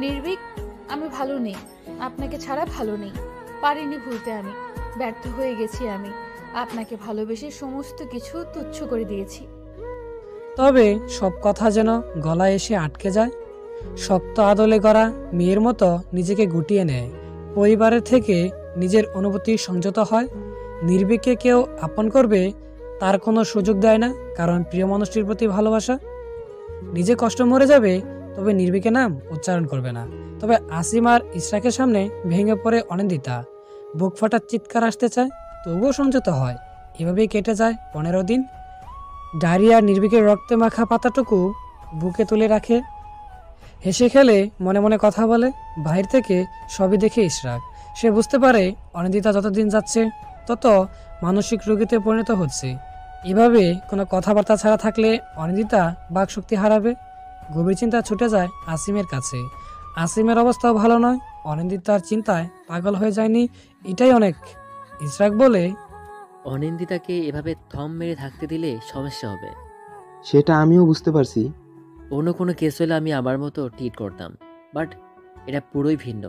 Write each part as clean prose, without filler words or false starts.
নির্ভীক, আমি ভালো নেই, আপনাকে ছাড়া ভালো নেই। পারিনি ভুলতে, আমি ব্যর্থ হয়ে গেছি। আমি আপনাকে ভালোবেসে সমস্ত কিছু তুচ্ছ করে দিয়েছি। তবে সব কথা যেন গলায় এসে আটকে যায়। শক্ত আদলে গড়া মেয়ের মতো নিজেকে গুটিয়ে নেয়, পরিবারের থেকে নিজের অনুভূতি সংযত হয়। নির্ভীককে কেউ আপন করবে তার কোনো সুযোগ দেয় না, কারণ প্রিয় মানুষটির প্রতি ভালোবাসা। নিজে কষ্ট মরে যাবে, তবে নির্ভীকের নাম উচ্চারণ করবে না। তবে আসিম আর ইশরাকের সামনে ভেঙে পড়ে অনিন্দিতা। বুক ফাটার চিৎকার আসতে চায়, তবুও সংযত হয়। এভাবেই কেটে যায় 15 দিন। ডায়রিয়া নির্ভীকের রক্তে মাখা পাতাটুকু বুকে তুলে রাখে, হেসে খেলে মনে মনে কথা বলে। বাহির থেকে সবই দেখে ইশরাক। সে বুঝতে পারে অনিন্দিতা যতদিন যাচ্ছে তত মানসিক রোগীতে পরিণত হচ্ছে। এভাবে কোনো কথাবার্তা ছাড়া থাকলে অনিন্দিতা বাকশক্তি হারাবে। গভীর চিন্তা ছুটে যায় আসিমের কাছে। আসিমের অবস্থাও ভালো নয়, অনিন্দিতার চিন্তায় পাগল হয়ে যায়নি, এটাই অনেক। ইশরাক বলে, অনিন্দিতাকে এভাবে থম মেরে থাকতে দিলে সমস্যা হবে। সেটা আমিও বুঝতে পারছি। অন্য কোনো কেস হলে আমি আমার মতো ট্রিট করতাম, বাট এটা পুরোই ভিন্ন।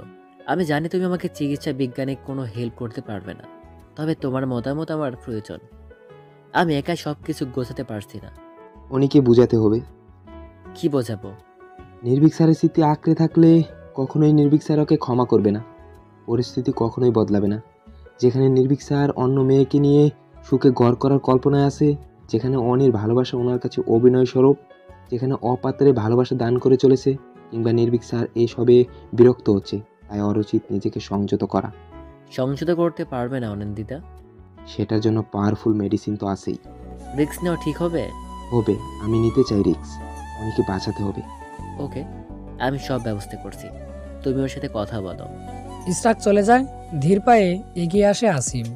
আমি জানি তুমি আমাকে চিকিৎসা বিজ্ঞানে কোনো হেল্প করতে পারবে না, তবে তোমার মতামত আমার প্রয়োজন। আমি একাই সব কিছু গোছাতে পারছি না। অনিকে বুঝাতে হবে। কি বোঝাবো? নির্ভীক স্যারের স্মৃতি আঁকড়ে থাকলে কখনোই নির্ভীক স্যার ওকে ক্ষমা করবে না, পরিস্থিতি কখনোই বদলাবে না। যেখানে নির্ভীক স্যার অন্য মেয়েকে নিয়ে সুখে ঘর করার কল্পনায় আছে, যেখানে অনির ভালোবাসা ওনার কাছে অভিনয় স্বরূপ, যেখানে অপাত্রে ভালোবাসা দান করে চলেছে, কিংবা নির্ভীক স্যার এসবে বিরক্ত হচ্ছে, তাই ওর উচিত নিজেকে সংযত করা। সংযত করতে পারবে না অনিন্দিতা। সেটার জন্য পাওয়ারফুল মেডিসিন তো আছেই। রিস্ক নেওয়া ঠিক হবে? হবে, আমি নিতে চাই রিস্ক। অনিকে বাঁচাতে হবে। ওকে, আমি সব ব্যবস্থা করছি, তুমি ওর সাথে কথা বলো। ইশরাক চলে যায়। ধীর পায়ে এগিয়ে আসে আসিম।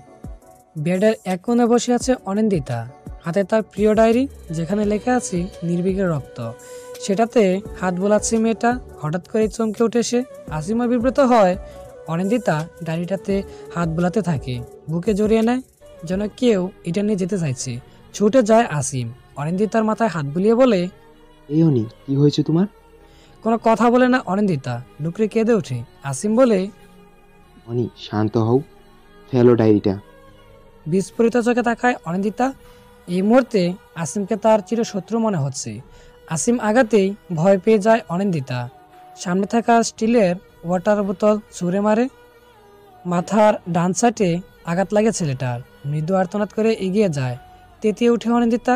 বেডের এক কোণে বসে আছে অনিন্দিতা, হাতে তার প্রিয় ডায়েরি, যেখানে লেখা আছে নির্ভীকের রক্ত। সেটাতে হাত বোলাচ্ছে মেয়েটা। হঠাৎ করে চমকে উঠে সে। আসিমও বিব্রত হয়। অনিন্দিতা ডায়েরিটাতে হাত বোলাতে থাকে, বুকে জড়িয়ে নেয়, যেন কেউ এটা নিয়ে যেতে চাইছে। ছুটে যায় আসিম, অনিন্দিতার মাথায় হাত বুলিয়ে বলে, এই অনি, কি হয়েছে তোমার? কোনো কথা বলে না অনিন্দিতা, ডুকরে কেঁদে ওঠে। আসিম বলে, অনি শান্ত হও, ফেলো ডায়েরিটা। বিস্ফোরিত চোখে তাকায় অনিন্দিতা। এই মুহূর্তে আসিমকে তার চিরশত্রু মনে হচ্ছে। আসিম আঘাতেই ভয় পেয়ে যায় অনিন্দিতা। সামনে থাকা স্টিলের ওয়াটার বোতল ছুঁড়ে মারে। মাথার ডান সাইডে আঘাত লাগে ছেলেটার। মৃদু আর্তনাদ করে এগিয়ে যায়। তেতিয়ে উঠে অনিন্দিতা।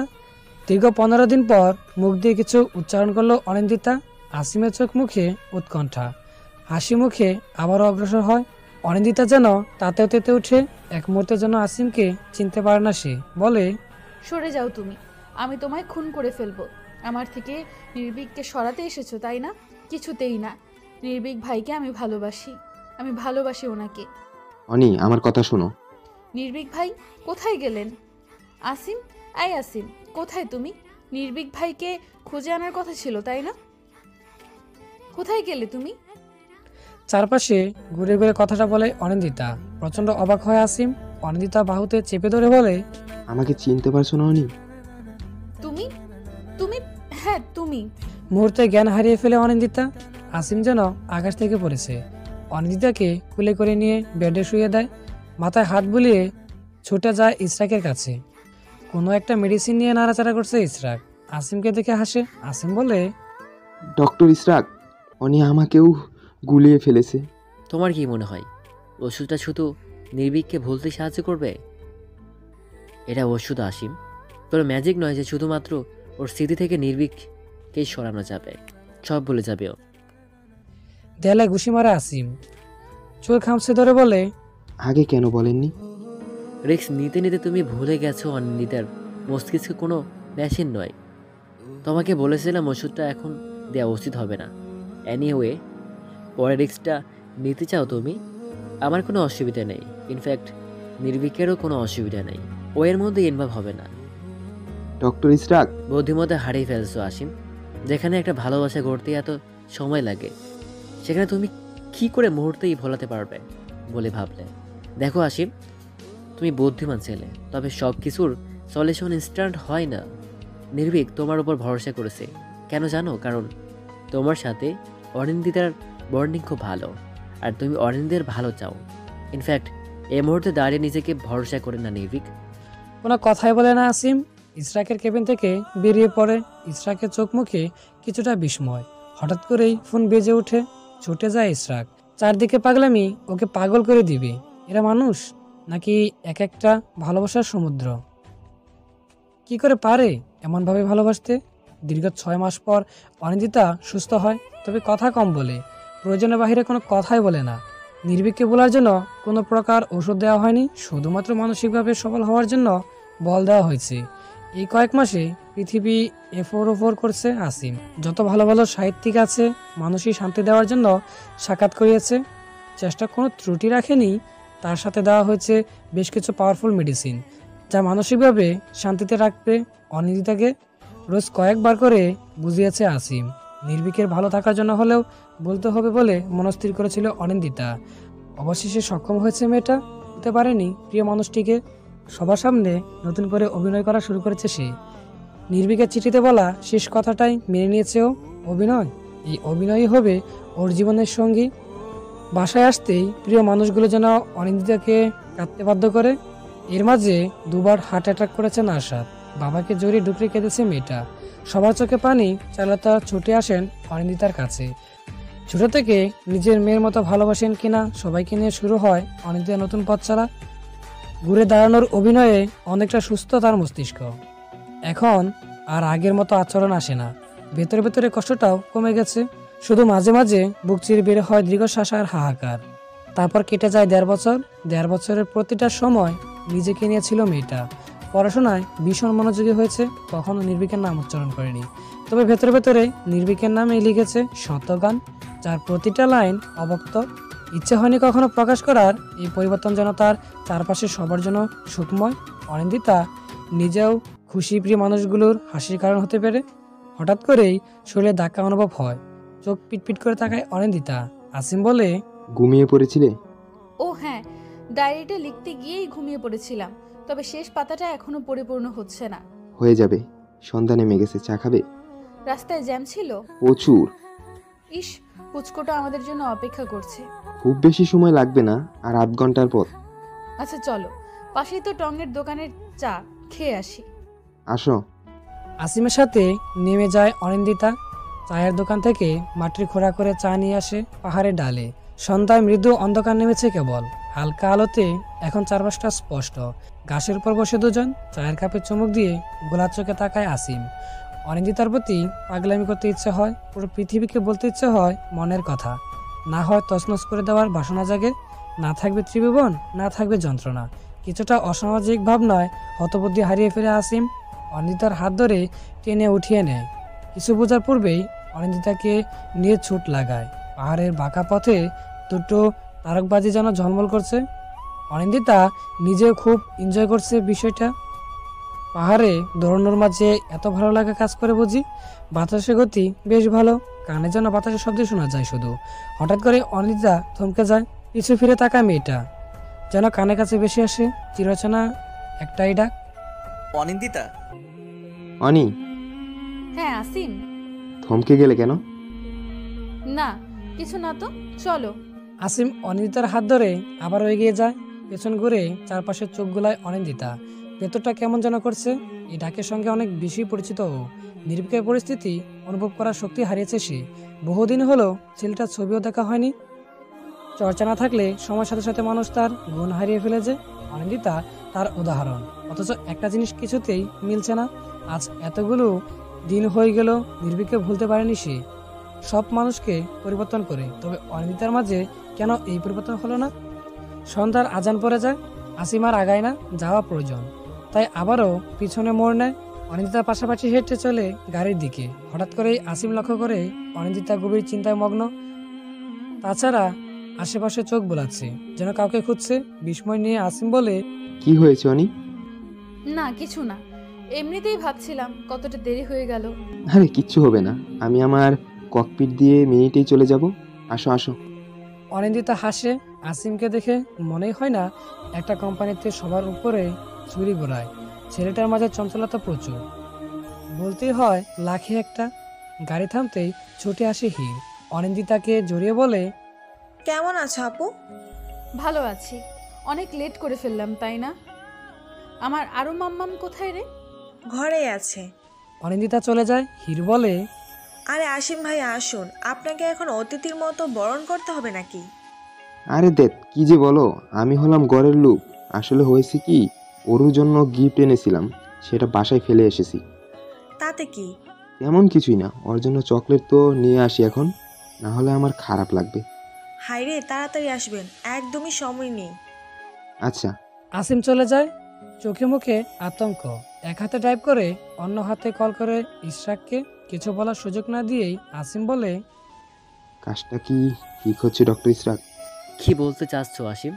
দীর্ঘ 15 দিন পর মুখ দিয়ে কিছু উচ্চারণ করলো অনিন্দিতা। আসিমের চোখ মুখে উৎকণ্ঠা, হাসি মুখে আবারও অগ্রসর হয়। অনিন্দিতা যেন তাতেও তেতে উঠে। এক মুহূর্তে যেন আসিমকে চিনতে পারে না সে। বলে, সরে যাও তুমি, আমি তোমায় খুন করে ফেলবো। আমার থেকে নির্ভীককে সরাতে এসেছো তাই না? কিছুতেই না। নির্ভীক ভাইকে আমি ভালোবাসি, আমি ভালোবাসি ওনাকে। অনি আমার কথা শোনো। নির্ভীক ভাই কোথায় গেলেন? আসিম, আই আসিম, কোথায় তুমি? নির্ভীক ভাইকে খুঁজে আনার কথা ছিল তাই না? কোথায় গেলে তুমি? চারপাশে ঘুরে ঘুরে কথাটা বলে অনিন্দিতা। প্রচন্ড অবাক হয় আসিম। অনিন্দিতা বাহুতে চেপে ধরে বলে, আমাকে চিনতে পারছো না অনি? তুমি তুমি হ্যাঁ তুমি। মুহূর্তে জ্ঞান হারিয়ে ফেলে অনিন্দিতা। আসিম যেন আকাশ থেকে পড়েছে। অনিন্দিতাকে কুলে করে নিয়ে বেডে শুয়ে দেয়। মাথায় হাত বুলিয়ে ছুটে যায় ইশরাকের কাছে। কোনো একটা মেডিসিন নিয়ে নাড়াচাড়া করছে ইশরাক। আসিমকে দেখে হাসে। আসিম বলে, ডক্টর ইশরাক, অনি আমাকেও গুলিয়ে ফেলেছে। তোমার কি মনে হয় ওষুধটা শুধু নির্ভীককে ভুলতে সাহায্য করবে? এটা ওষুধ আসিম, কোনো ম্যাজিক নয় যে শুধুমাত্র ওর স্মৃতি থেকে নির্ভীককেই সরানো যাবে। সব ভুলে যাবে ও। দেয়ালে ঘুষি মারে আসিম। চোখ খামছে ধরে বলে, আগে কেন বলেননি? রিস্ক নিতে নিতে তুমি ভুলে গেছো অনিন্দিতার মস্তিষ্ক কোনো মেশিন নয়। তোমাকে বলেছিলাম ওষুধটা এখন দেওয়া উচিত হবে না। এনিওয়ে, পরে রিস্কটা নিতে চাও তুমি, আমার কোনো অসুবিধা নেই। ইনফ্যাক্ট নির্ভীকেরও কোনো অসুবিধা নেই, ও এর মধ্যে ইনভলভ হবে না। ডক্টর ইশরাক, বুদ্ধিমত্তা হারিয়ে ফেলছো আসিম। যেখানে একটা ভালোবাসা গড়তে এত সময় লাগে, সেখানে তুমি কি করে মুহূর্তেই ভোলাতে পারবে বলে ভাবলে? দেখো আসিম, তুমি বুদ্ধিমান ছেলে, তবে সব কিছুর সলিউশন ইনস্ট্যান্ট হয় না। নির্ভীক তোমার উপর ভরসা করেছে, কেন জানো? কারণ তোমার সাথে অনিন্দিতার বন্ডিং খুব ভালো, আর তুমি অরিন্দের ভালো চাও। ইনফ্যাক্ট এই মুহূর্তে দাঁড়িয়ে নিজেকে ভরসা করে না নির্ভীক। কোনো কথাই বলে না আসিম। ইসরাকের কেবিন থেকে বেরিয়ে পড়ে। ইসরাকের চোখ মুখে কিছুটা বিস্ময়। হঠাৎ করেই ফোন বেজে ওঠে। ছুটে যায় ইসরাক। চারদিকে পাগলামি ওকে পাগল করে দিবে। এরা মানুষ নাকি এক একটা ভালোবাসার সমুদ্র? কি করে পারে এমনভাবে ভালোবাসতে? দীর্ঘ 6 মাস পর অনিন্দিতা সুস্থ হয়, তবে কথা কম বলে, প্রয়োজনের বাহিরে কোনো কথাই বলে না। নির্ভীককে বলার জন্য কোনো প্রকার ওষুধ দেওয়া হয়নি, শুধুমাত্র মানসিকভাবে সবল হওয়ার জন্য বল দেওয়া হয়েছে। এই কয়েক মাসে পৃথিবী এফোর ওফোর করছে আসিম। যত ভালো ভালো সাহিত্যিক আছে মানসিক শান্তি দেওয়ার জন্য সাক্ষাৎ করিয়েছে, চেষ্টা কোনো ত্রুটি রাখেনি। তার সাথে দেওয়া হয়েছে বেশ কিছু পাওয়ারফুল মেডিসিন, যা মানসিকভাবে শান্তিতে রাখবে অনিন্দিতাকে। রোজ কয়েকবার করে বুঝিয়েছে আসিম। নির্ভীকের ভালো থাকার জন্য হলেও বলতে হবে বলে মনস্থির করেছিল অনিন্দিতা। অবশেষে সক্ষম হয়েছে মেয়েটা। হতে পারেনি প্রিয় মানুষটিকে সবার সামনে নতুন করে অভিনয় করা শুরু করেছে সে। নির্ভীকের চিঠিতে বলা শেষ কথাটাই মেনে নিয়েছে ও। অভিনয়, এই অভিনয়ই হবে ওর জীবনের সঙ্গী। বাসায় আসতেই প্রিয় মানুষগুলো যেন অনিন্দিতাকে কাঁদতে বাধ্য করে। এর মাঝে দুবার হার্ট অ্যাটাক করেছে আশাদ। বাবাকে জড়িয়ে ডুকরে কেঁদেছে মেয়েটা। সবার চোখে পানি চালাতা ছুটে আসেন অনিন্দিতার কাছে। ছোট থেকে নিজের মেয়ের মতো ভালোবাসেন কিনা সবাইকে নিয়ে শুরু হয় অনিন্দিতার নতুন পথ চলা। ঘুরে দাঁড়ানোর অভিনয়ে অনেকটা সুস্থ তার মস্তিষ্ক। এখন আর আগের মতো আচরণ আসে না। ভেতরে ভেতরে কষ্টটাও কমে গেছে। শুধু মাঝে মাঝে বুক চিরে বের হয় দীর্ঘশ্বাস আর হাহাকার। তারপর কেটে যায় 1.5 বছর। 1.5 বছরের প্রতিটা সময় নিজেকে নিয়েছিল মেয়েটা। পড়াশোনায় ভীষণ মনোযোগী হয়েছে, কখনো নির্ভীকের নাম উচ্চারণ করেনি। তবে ভেতরে ভেতরে নির্ভীকের নামে লিখেছে শত গান, যার প্রতিটা লাইন অবক্ত। ইচ্ছে হয়নি কখনো প্রকাশ করার। এই পরিবর্তন যেন তার চারপাশে সবার জন্য সুখময়। অনিন্দিতা নিজেও খুশি প্রিয় মানুষগুলোর হাসির কারণ হতে পেরে। হঠাৎ করেই শরীরে ধাক্কা অনুভব হয়। চোখ পিটপিট করে তাকায় অনিন্দিতা। আসিম বলে, ঘুমিয়ে পড়েছিলে? ও হ্যাঁ, ডায়েরিতে লিখতে গিয়েই ঘুমিয়ে পড়েছিলাম, তবে শেষ পাতাটা এখনো পরিপূর্ণ হচ্ছে না। হয়ে যাবে, সন্ধ্যা নেমে গেছে, চা খাবে? রাস্তায় জ্যাম ছিল। প্রচুর। ইস, পুচকোটা আমাদের জন্য অপেক্ষা করছে। খুব বেশি সময় লাগবে না, আর আধ ঘন্টার পর। আচ্ছা চলো, পাশেই তো টঙের দোকানের চা, খেয়ে আসি। আসো। আসিমের সাথে নেমে যায় অনিন্দিতা। চায়ের দোকান থেকে মাটির খোঁড়া করে চা নিয়ে আসে পাহাড়ের ডালে। সন্ধ্যায় মৃদু অন্ধকার নেমেছে কেবল। হালকা আলোতে এখন চারপাশটা স্পষ্ট। ঘাসের উপর বসে দুজন, চায়ের কাপে চুমুক দিয়ে গোলাপ চোখে তাকায় আসিম। অনিন্দিতার প্রতি পাগলামি করতে ইচ্ছে হয়, পুরো পৃথিবীকে বলতে ইচ্ছে হয় মনের কথা। না হয় তছনছ করে দেওয়ার বাসনা জাগে। না থাকবে ত্রিভুবন, না থাকবে যন্ত্রণা। কিছুটা অসামাজিক ভাবনায় হতবুদ্ধি হারিয়ে ফেলে আসিম। অনিন্দিতার হাত ধরে টেনে উঠিয়ে নেয়। কিছু বোঝার পূর্বেই অনিন্দিতাকে নিয়ে ছুট লাগায়। পাহাড়ের বাঁকা পথে দুটো তারকবাজি যেন ঝলমল করছে। অনিন্দিতা নিজেও খুব এনজয় করছে বিষয়টা। পাহাড়ে দৌড়ানোর মাঝে এত ভালো লাগা কাজ করে বুঝি। বাতাসের গতি বেশ ভালো, কানে যেন বাতাসের শব্দ শোনা যায় শুধু। হঠাৎ করে অনিন্দিতা থমকে যায়। পিছু ফিরে তাকায় মেয়েটা, যেন কানে কাছে বেশি আসে চিরচেনা একটাই ডাক, অনিন্দিতা। অনি, হ্যাঁ আসিম। থমকে গেলে কেন? না কিছু না তো, চলো। আসিম অনিন্দিতার হাত ধরে আবারও এগিয়ে যায়। পেছন ঘুরে চারপাশের চোখ গুলায় অনিন্দিতা। ভেতরটা কেমন যেন করছে। এই ডাকের সঙ্গে অনেক বেশি পরিচিত ও। নির্ভীকের পরিস্থিতি অনুভব করার শক্তি হারিয়েছে সে। বহুদিন হলো ছেলেটার ছবিও দেখা হয়নি। চর্চা না থাকলে সময়ের সাথে সাথে মানুষ তার গুণ হারিয়ে ফেলে যে। অনিন্দিতা তার উদাহরণ। অথচ একটা জিনিস কিছুতেই মিলছে না। আজ এতগুলো দিন হয়ে গেল নির্ভীককে ভুলতে পারেনি সে। সব মানুষকে পরিবর্তন করে, তবে অনিন্দিতার মাঝে কেন এই পরিবর্তন হলো না? সন্ধ্যার আজান পড়ে যায়। আসিম আর আগায় না, যাওয়া প্রয়োজন। তাই আবারও পিছনে মোড় নেয়। অনিন্দিতার পাশাপাশি হেঁটে চলে গাড়ির দিকে। হঠাৎ করেই আসিম লক্ষ্য করে অনিন্দিতা গভীর চিন্তায় মগ্ন। তাছাড়া আশেপাশে চোখ বোলাচ্ছে, যেন কাউকে খুঁজছে। বিস্ময় নিয়ে আসিম বলে, কি হয়েছে অনি? না কিছু না, এমনিতেই ভাবছিলাম কতটা দেরি হয়ে গেল। আরে কিচ্ছু হবে না, আমি আমার ককপিট দিয়ে মিনিটেই চলে যাব। আসো আসো। অনিন্দিতা হাসে। আসিমকে দেখে মনেই হয় না একটা কোম্পানিতে সবার উপরে চুরি ঘোরায়। ছেলেটার মাঝে চঞ্চলতা প্রচুর, বলতেই হয় লাখে একটা। গাড়ি থামতেই ছুটে আসে হির। অনিন্দিতাকে জড়িয়ে বলে, কেমন আছো আপু? ভালো আছি। অনেক লেট করে ফেললাম তাই না? আমার আরও মাম্মাম কোথায় রে? ঘরেই আছে। অনিন্দিতা চলে যায়। হির বলে, আরে আসিম ভাই আসুন, আপনাকে এখন অতিথির মতো বরণ করতে হবে নাকি? আরে দেখ কি যে বলো, আমি হলাম ঘরের লোক। আসলে হয়েছে কি, ওর জন্য গিফট এনেছিলাম, সেটা বাসায় ফেলে এসেছি। তাতে কি? তেমন কিছুই না, ওর জন্য চকলেট তো নিয়ে আসি এখন, না হলে আমার খারাপ লাগবে। হাইরে তাড়াতাড়ি আসবেন, একদমই সময় নেই। আচ্ছা। আসিম চলে যায়। চোখে মুখে আতঙ্ক। এক হাতে টাইপ করে অন্য হাতে কল করে ইশরাককে কিছু বলার সুযোগ না দিয়েই আসিম বলে, কাজটা কি ঠিক হচ্ছে ডক্টর ইসরাক? কি বলতে চাচ্ছ আসিম?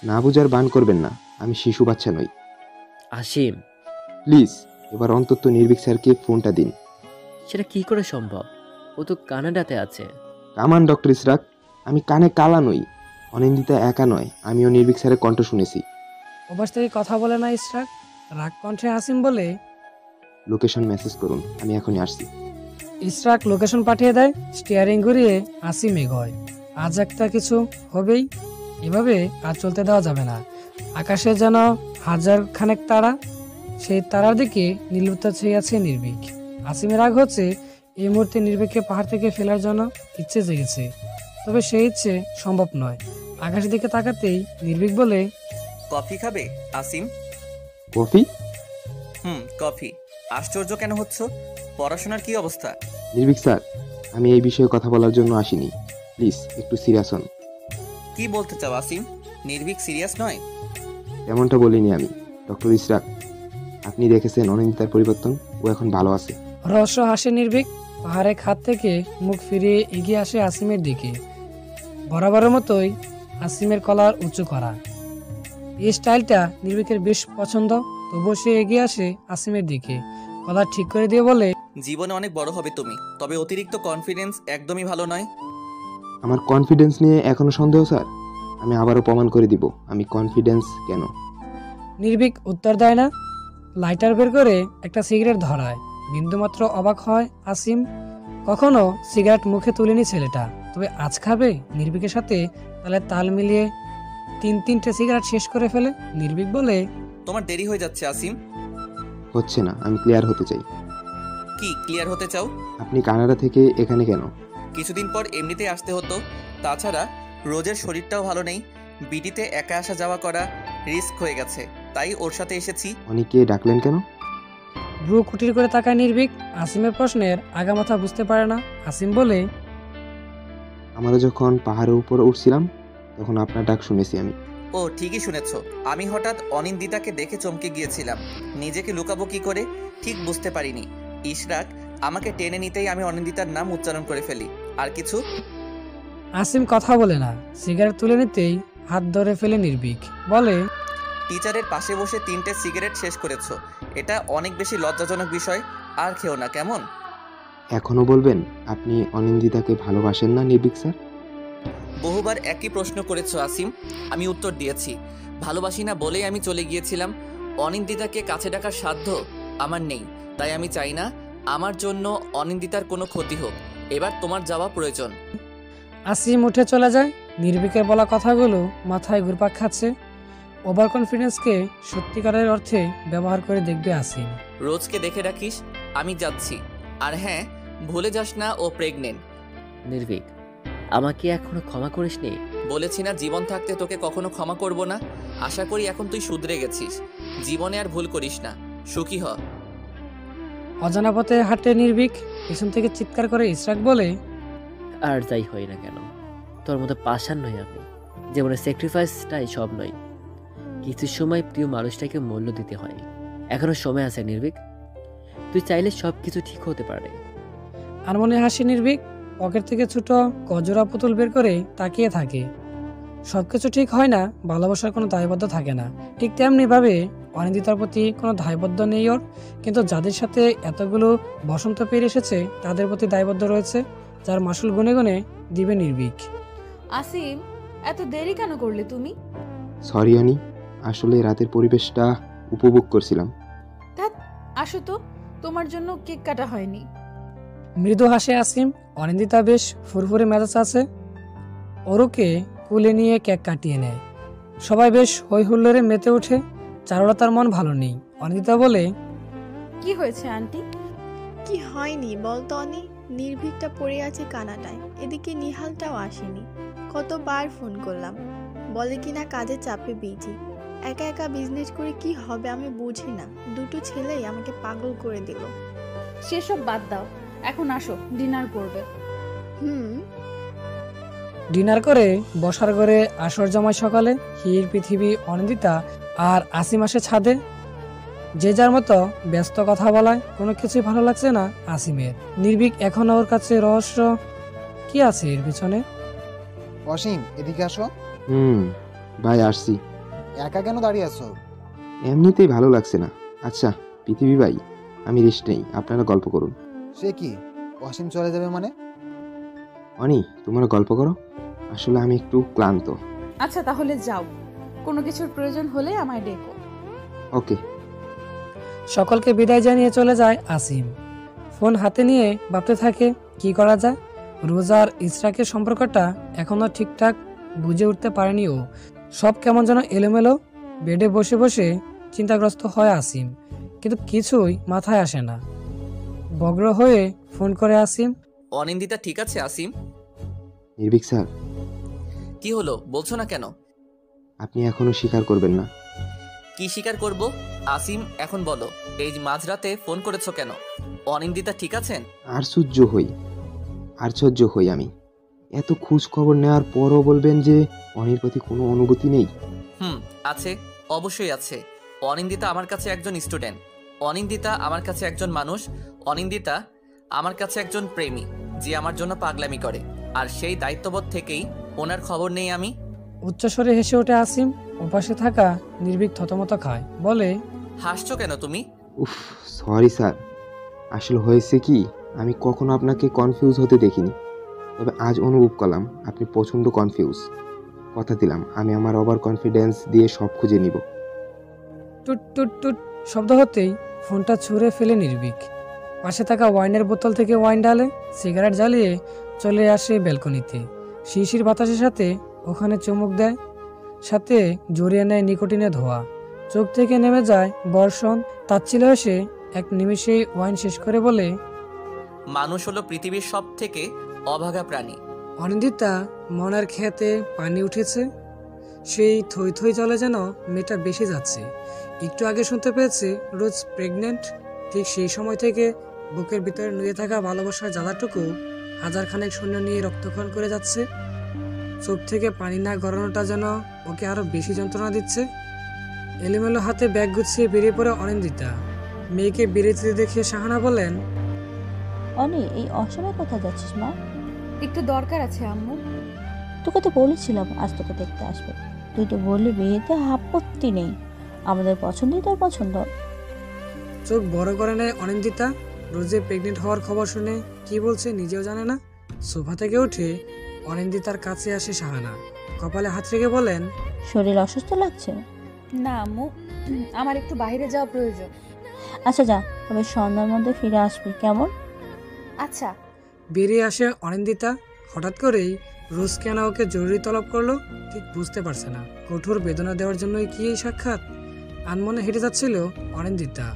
না বুঝার বান করবেন না, আমি শিশু বাচ্চা নই। আসিম, প্লিজ এবার অন্তত নির্ভীক স্যারকে ফোনটা দিন। সেটা কি করে সম্ভব? ও তো কানাডাতে আছে। কামান ডক্টর ইসরাক, আমি কানে কালা নই। অনিন্দিতা একা নয়, আমিও নির্ভীক স্যারের কণ্ঠ শুনেছি। ওপাশ থেকে কথা বলে না ইশরাক। রাগ কণ্ঠে আসিম বলে, লোকেশন মেসেজ করুন, আমি এখনই আসছি। ইশরাক লোকেশন পাঠিয়ে দেয়। স্টিয়ারিং ঘুরিয়ে আসিম এগোয়। আজ একটা কিছু হবেই, এভাবে আর চলতে দেওয়া যাবে না। আকাশে যেন হাজার খানেক তারা, সেই তারার দিকে নির্লিপ্ত চেয়ে আছে নির্ভীক। আসিমের রাগ হচ্ছে এই মুহূর্তে নির্ভীককে পাহাড় থেকে ফেলার জন্য ইচ্ছে জেগেছে, তবে সেই ইচ্ছে সম্ভব নয়। আকাশের দিকে তাকাতেই নির্ভীক বলে, কফি খাবে আসিম? কফি? কফি। আশ্চর্য কেন হচ্ছ? পড়াশোনার কি অবস্থা? নির্ভীক স্যার, আমি এই বিষয়ে কথা বলার জন্য আসিনি। প্লিজ একটু সিরিয়াস হন। কি বলতে চাও আসিম? নির্ভীক সিরিয়াস নয়? তেমনটা বলিনি আমি। ডক্টর ইসরাক, আপনি দেখেছেন অনিন্দিতার পরিবর্তন, ও এখন ভালো আছে। রহস্য হাসে নির্ভীক। পাহাড়ের খাত থেকে মুখ ফিরিয়ে এগিয়ে আসে আসিমের দিকে। বরাবরের মতোই আসিমের কলার উঁচু করা। এই স্টাইলটা নির্ভীকের বেশ পছন্দ। তবুও সে এগিয়ে আসে আসিমের দিকে, কলার ঠিক করে দিয়ে বলে, জীবনে অনেক বড় হবে তুমি, তবে অতিরিক্ত কনফিডেন্স একদমই ভালো নয়। আমার কনফিডেন্স নিয়ে এখনো সন্দেহ স্যার? আমি আবারও প্রমাণ করে দিব আমি কনফিডেন্স কেন। নির্ভীক উত্তর দেয় না। লাইটার বের করে একটা সিগারেট ধরায়। বিন্দুমাত্র অবাক হয় আসিম। কখনো সিগারেট মুখে তুলেনি ছেলেটা, তবে আজ খাবে নির্ভীকের সাথে। তাহলে তাল মিলিয়ে তিনটে সিগারেট শেষ করে ফেলে। নির্ভীক বলে, তোমার দেরি হয়ে যাচ্ছে আসিম। হচ্ছে না, আমি ক্লিয়ার হতে চাই। কি ক্লিয়ার হতে চাও? আপনি কানাডা থেকে এখানে কেন? কিছুদিন পর এমনিতেই আসতে হতো। তাছাড়া রোজের শরীরটাও ভালো নেই। বিডিতে একা আসা যাওয়া করা রিস্ক হয়ে গেছে, তাই ওর সাথে এসেছি। অনেকে ডাকলেন কেন? ব্রু কুটির করে তাকায় নির্ভীক। আসিমের প্রশ্নের আগামাথা বুঝতে পারে না। আসিম বলে, আমরা যখন পাহাড়ের উপর উঠছিলাম তখন আপনার ডাক শুনেছি আমি। ও ঠিকই শুনেছ। আমি হঠাৎ অনিন্দিতাকে দেখে চমকে গিয়েছিলাম। নিজেকে লুকাবো কি করে ঠিক বুঝতে পারিনি। ইশরাক আমাকে টেনে নিতেই আমি অনিন্দিতার নাম উচ্চারণ করে ফেলি। আর কিছু? আসিম কথা বলে না। সিগারেট তুলে নিতেই হাত ধরে ফেলে নির্ভীক। বলে, টিচারের পাশে বসে 3টে সিগারেট শেষ করেছো, এটা অনেক বেশি লজ্জাজনক বিষয়। আর খেও না কেমন? এখনো বলবেন আপনি অনিন্দিতাকে ভালোবাসেন না নির্ভীক স্যার? বহুবার একই প্রশ্ন করেছো আসিম, আমি উত্তর দিয়েছি। ভালোবাসি না বলেই আমি চলে গিয়েছিলাম। অনিন্দিতাকে কাছে ডাকার সাধ্য আমার নেই, তাই আমি চাই না আমার জন্য অনিন্দিতার কোনো ক্ষতি হোক। এবার তোমার যাওয়া প্রয়োজন। আসিম উঠে চলে যায়। নির্ভীকের বলা কথাগুলো মাথায় ঘুরপাক খাচ্ছে। ওভার কনফিডেন্সকে সত্যিকারের অর্থে ব্যবহার করে দেখবে আসিম। রোজকে দেখে রাখিস, আমি যাচ্ছি। আর হ্যাঁ, ভুলে যাস না ও প্রেগনেন্ট। নির্ভীক, আমাকে এখনো ক্ষমা করিসনি? বলেছি না জীবন থাকতে তোকে কখনো ক্ষমা করব না। আশা করি এখন তুই শুধরে গেছিস। জীবনে আর ভুল করিস না, সুখী হ। অজানা পথে হাঁটে নির্ভীক। পিছন থেকে চিৎকার করে ইশরাক বলে, আর যাই হয় না কেন, তোর মতো পাষাণ নই আমি। জীবনের স্যাক্রিফাইসটাই সব নয়। কিছু সময় প্রিয় মানুষটাকে মূল্য দিতে হয়। এখনো সময় আছে নির্ভীক, তুই চাইলে সব কিছু ঠিক হতে পারে। আর মনে হাসি নির্ভীক। পকেট থেকে ছোট গজরা পুতুল বের করে তাকিয়ে থাকে। সবকিছু ঠিক হয় না, ভালোবাসার কোনো দায়বদ্ধ থাকে না। ঠিক তেমনি ভাবে অনিন্দিতার প্রতি কোনো দায়বদ্ধ নেই ওর, কিন্তু যাদের সাথে এতগুলো বসন্ত পেরিয়ে এসেছে তাদের প্রতি দায়বদ্ধ রয়েছে, যার মাসুল গুনে গুনে দিবে নির্ভীক। আসিম, এত দেরি কেন করলে তুমি? সরি অনি, আসলে রাতের পরিবেশটা উপভোগ করছিলাম। ধ্যাৎ, আসো তো, তোমার জন্য কেক কাটা হয়নি। মৃদু হাসে আসিম। অনিন্দিতা বেশ ফুরফুরে মেজাজ আছে। অরুকে কুলে নিয়ে কেক কাটিয়ে নেয়। সবাই বেশ হই হুল্লোড়ে মেতে ওঠে। চারুলতার মন ভালো নেই। অনিন্দিতা বলে, কি হয়েছে আন্টি? কি হয়নি বলতো অনি? নির্ভীকটা পড়ে আছে কানাটায়, এদিকে নিহালটাও আসেনি। কতবার ফোন করলাম, বলে কিনা কাজে চাপে বিজি। একা একা বিজনেস করে কি হবে আমি বুঝি না। দুটো ছেলেই আমাকে পাগল করে দিল। সেসব বাদ দাও, এখন আসো ডিনার করবে। হুম। ডিনার করে বসার ঘরে আসর জমায় সকালে। হির, পৃথিবী, অনিন্দিতা আর আসিম আসে ছাদে। যে যার মতো ব্যস্ত কথা বলায় কোনো কিছুই ভালো লাগছে না আসিমের। নির্ভীক এখনো ওর কাছে রহস্য। কি আছে এর পিছনে? অসীম, এদিকে আসো। ভাই আসছি। একা কেন দাঁড়িয়ে আছো? এমনিতেই ভালো লাগছে না। আচ্ছা পৃথিবী ভাই, আমি রেস্ট নেই, আপনারা গল্প করুন। সে কি, অসীম চলে যাবে মানে? অনি, তোমরা গল্প করো, আসলে আমি একটু ক্লান্ত। আচ্ছা তাহলে যাও, কোনো কিছুর প্রয়োজন হলে আমায় ডেকো। ওকে। সকলকে বিদায় জানিয়ে চলে যায় আসিম। ফোন হাতে নিয়ে ভাবতে থাকে কি করা যায়। রোজার ইসরাকের সম্পর্কটা এখনো ঠিকঠাক বুঝে উঠতে পারেনি ও। সব কেমন যেন এলোমেলো। বেডে বসে বসে চিন্তাগ্রস্ত হয় আসিম, কিন্তু কিছুই মাথায় আসে না। বগ্র হয়ে ফোন করে আসিম। অনিন্দিতা ঠিক আছে আসিম? নির্ভীক স্যার। কি হলো বলছো না কেন? আপনি এখনো স্বীকার করবেন না? কি স্বীকার করব? আসিম এখন বলো, এই মাঝরাতে ফোন করেছো কেন? অনিন্দিতা ঠিক আছেন? আশ্চর্য হই আমি। এত খোঁজ খবর নেওয়ার পরও বলবেন যে অনির প্রতি কোনো অনুভূতি নেই? আছে, অবশ্যই আছে। অনিন্দিতা আমার কাছে একজন স্টুডেন্ট, অনিন্দিতা আমার কাছে একজন মানুষ, অনিন্দিতা আমার কাছে একজন প্রেমী যে আমার জন্য পাগলামি করে, আর সেই দায়িত্ববোধ থেকেই ওনার খবর নেই আমি। উচ্চস্বরে হেসে ওঠে আসিম। ওপাশে থাকা নির্ভীক থতমত খায়, বলে, হাসছো কেন তুমি? উফ, সরি স্যার। আসলে হয়েছে কি, আমি কখনো আপনাকে কনফিউজ হতে দেখিনি, তবে আজ অনুভব করলাম আপনি প্রচণ্ড কনফিউজ। কথা দিলাম আমি আমার ওভার কনফিডেন্স দিয়ে সব খুঁজে নিব। টুট টুট টুট শব্দ হতেই ফোনটা ছুঁড়ে ফেলে নির্ভীক। পাশে থাকা ওয়াইনের বোতল থেকে ওয়াইন ঢালে, সিগারেট জ্বালিয়ে চলে আসে ব্যালকনিতে। শিশির বাতাসের সাথে ওখানে চুমুক দেয়, সাথে জড়িয়ে নেয় নিকোটিনে ধোয়া। চোখ থেকে নেমে যায় বর্ষণ। তাচ্ছিল এসে এক নিমেষেই ওয়াইন শেষ করে বলে, মানুষ হলো পৃথিবীর সব থেকে অভাগা প্রাণী। অনিন্দিতা মনের খেতে পানি উঠেছে। সেই থই থই জলে যেন মেয়েটা বেশি যাচ্ছে। একটু আগে শুনতে পেয়েছে রোজ প্রেগনেন্ট। ঠিক সেই সময় থেকে বুকের ভিতরে নুয়ে থাকা ভালোবাসার জ্বালাটুকু হাজারখানেক শূন্য নিয়ে রক্তক্ষরণ করে যাচ্ছে। চোখ থেকে পানি না গড়ানোটা যেন ওকে আরো বেশি যন্ত্রণা দিচ্ছে। এলোমেলো হাতে ব্যাগ গুছিয়ে বেরিয়ে পড়ে অনিন্দিতা। মেয়েকে বেরিয়ে দেখে সাহানা বলেন, অনি, এই অসময়ে কোথায় যাচ্ছিস মা? একটু দরকার আছে আম্মু। তোকে তো বলেছিলাম আজ তোকে দেখতে আসবে, তুই তো বললি বিয়েতে আপত্তি নেই, আমাদের পছন্দই তোর পছন্দ। চোখ বড় করে নেয় অনিন্দিতা। রোজে প্রেগনেন্ট হওয়ার খবর শুনে কি বলছে নিজেও জানে না। সোফা থেকে উঠে অনিন্দিতার কাছে আসে সাহানা। কপালে হাত রেখে বলেন, শরীর অসুস্থ লাগছে? না আম্মু, আমার একটু বাইরে যাওয়া প্রয়োজন। আচ্ছা যা, তবে সন্ধ্যার মধ্যে ফিরে আসবি কেমন? আচ্ছা। বেরিয়ে আসে অনিন্দিতা। হঠাৎ করেই রোজ কেন ওকে জরুরি তলব করলো ঠিক বুঝতে পারছে না। কঠোর বেদনা দেওয়ার জন্যই কি এই সাক্ষাৎ? আনমনে হেঁটে যাচ্ছিল অনিন্দিতা।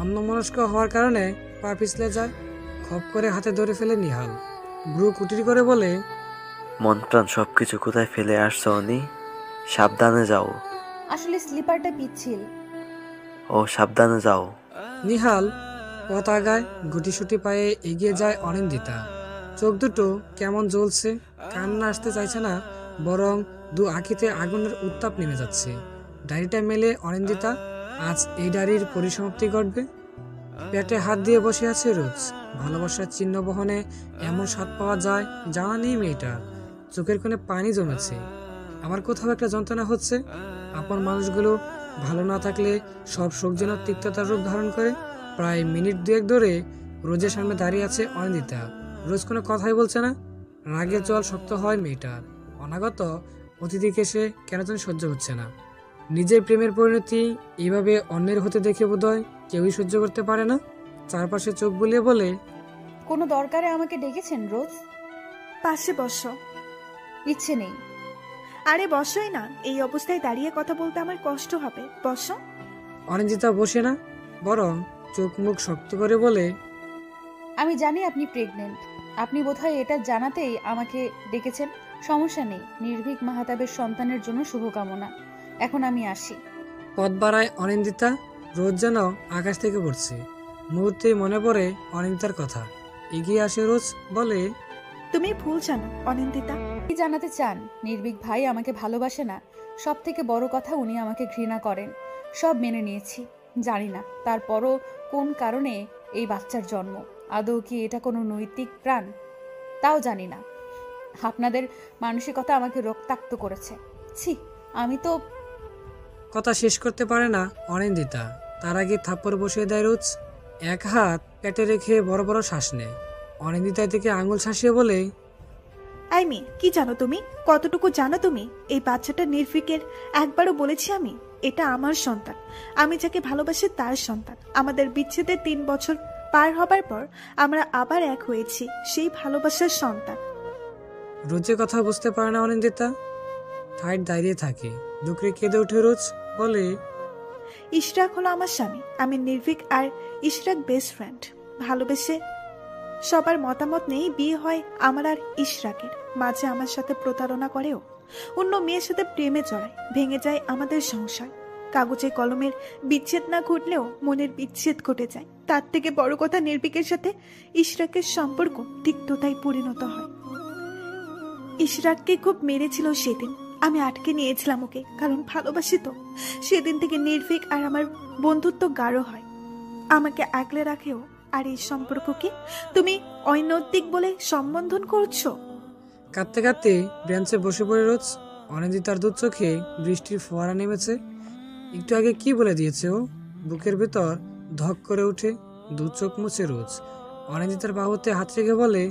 অন্যমনস্ক হওয়ার কারণে পা পিছলে যায়। খপ করে হাতে ধরে ফেলে নিহাল। ব্রু কুটির করে বলে, মন প্রাণ সবকিছু কোথায় ফেলে আসছো অনি? সাবধানে যাও। আসলে স্লিপারটা পিচ্ছিল। ও সাবধানে যাও। নিহাল পথ আগায়। গুটিসুটি পায়ে এগিয়ে যায় অনিন্দিতা। চোখ দুটো কেমন জ্বলছে। কান্না আসতে চাইছে না, বরং দু আঁখিতে আগুনের উত্তাপ নেমে যাচ্ছে। ডায়েরিটা মেলে অনিন্দিতা। আজ এই ডায়েরির পরিসমাপ্তি ঘটবে। পেটে হাত দিয়ে বসে আছে রোজ। ভালোবাসার চিহ্ন বহনে এমন স্বাদ পাওয়া যায় জানা নেই মেয়েটার। চোখের কোণে পানি জমেছে। আবার কোথাও একটা যন্ত্রণা হচ্ছে। আপন মানুষগুলো ভালো না থাকলে সব শোক যেন তিক্ততার রূপ ধারণ করে। প্রায় মিনিট দুয়েক ধরে রোজের সামনে দাঁড়িয়ে আছে অনিন্দিতা। রোজ কোনো কথাই বলছে না। রাগের জল শক্ত হয় মেয়েটার। অনাগত অতিথিকে সে কেন যেন সহ্য হচ্ছে না। নিজের প্রেমের পরিণতি এইভাবে অন্যের হতে দেখে বোধহয় কেউই সহ্য করতে পারে না। চারপাশে চোখ বুলিয়ে বলে, কোনো দরকারে আমাকে ডেকেছেন রোজ? পাশে বসো। ইচ্ছে নেই। আরে বসোই না, এই অবস্থায় দাঁড়িয়ে কথা বলতে আমার কষ্ট হবে, বসো। অনিন্দিতা বসে না, বরং চোখ মুখ শক্ত করে বলে, আমি জানি আপনি প্রেগনেন্ট। আপনি বোধহয় এটা জানাতেই আমাকে ডেকেছেন। সমস্যা নেই, নির্ভীক মাহাতাবের সন্তানের জন্য শুভকামনা। এখন আমি আসি। পথ বাড়ায় অনিন্দিতা। রোজ যেন আকাশ থেকে পড়ছে। মুহূর্তেই মনে পড়ে অনিন্দিতার কথা। এগিয়ে আসে রোজ, বলে, তুমি ভুল জানো অনিন্দিতা। কি জানাতে চান? নির্ভীক ভাই আমাকে ভালোবাসে না। সব থেকে বড় কথা, উনি আমাকে ঘৃণা করেন। সব মেনে নিয়েছি, জানি না তারপরও কোন কারণে এই বাচ্চার জন্ম। আদৌ কি এটা কোনো নৈতিক প্রাণ? তাও জানি না। আপনাদের মানসিকতা আমাকে রক্তাক্ত করেছে। ছি, আমি তো। কথা শেষ করতে পারে না অনিন্দিতা। তার আগে থাপ্পড় বসিয়ে দেয় রোজ। এক হাত পেটে রেখে বড় বড় শ্বাস নেয়। অনিন্দিতার দিকে আঙুল শাসিয়ে বলে, আই মেয়ে, কি জানো তুমি? কতটুকু জানো তুমি? এই বাচ্চাটা নির্ভীকের। একবারও বলেছি আমি, এটা আমার সন্তান। আমি যাকে ভালোবাসি তার সন্তান। আমাদের বিচ্ছেদের 3 বছর পার হবার পর আমরা আবার এক হয়েছি, সেই ভালোবাসার সন্তান। রোজের কথা বুঝতে পারে না অনিন্দিতা। ঠাইট দাঁড়িয়ে থাকে। দুকরে কেঁদে ওঠে রোজ, বলে, ইশরাক হলো আমার স্বামী। আমি নির্ভীক আর ইশরাক বেস্ট ফ্রেন্ড। ভালোবেসে সবার মতামত নেই বিয়ে হয় আমার আর ইশরাকের। মাঝে আমার সাথে প্রতারণা করেও অন্য মেয়ের সাথে প্রেমে জড়ায়। ভেঙে যায় আমাদের সংসার। কাগজে কলমের বিচ্ছেদ না ঘটলেও মনের বিচ্ছেদ ঘটে যায়। তার থেকে বড় কথা, নির্ভীকের সাথে ইশরাকের সম্পর্ক তিক্ততায় পরিণত হয়। ইশরাককে খুব মেরেছিল সেদিন। আমি আটকে নিয়েছিলাম ওকে, কারণ ভালোবাসি তো। সেদিন থেকে নির্ভীক আর আমার বন্ধুত্ব গাঢ় হয়। আমাকে আগলে রাখেও। আর এই সম্পর্ককে তুমি অনৈতিক বলে সম্বোধন করছো। কাঁদতে কাঁদতে বেঞ্চে বসে পড়ে রোজ। অনিন্দিতার দু চোখে বৃষ্টির ফোয়ারা নেমেছে। একটু আগে কি বলে দিয়েছে ও? বুকের ভেতর ধক করে উঠে। দু চোখ মুছে রোজ অনিন্দিতার বাহুতে হাত রেখে বলে,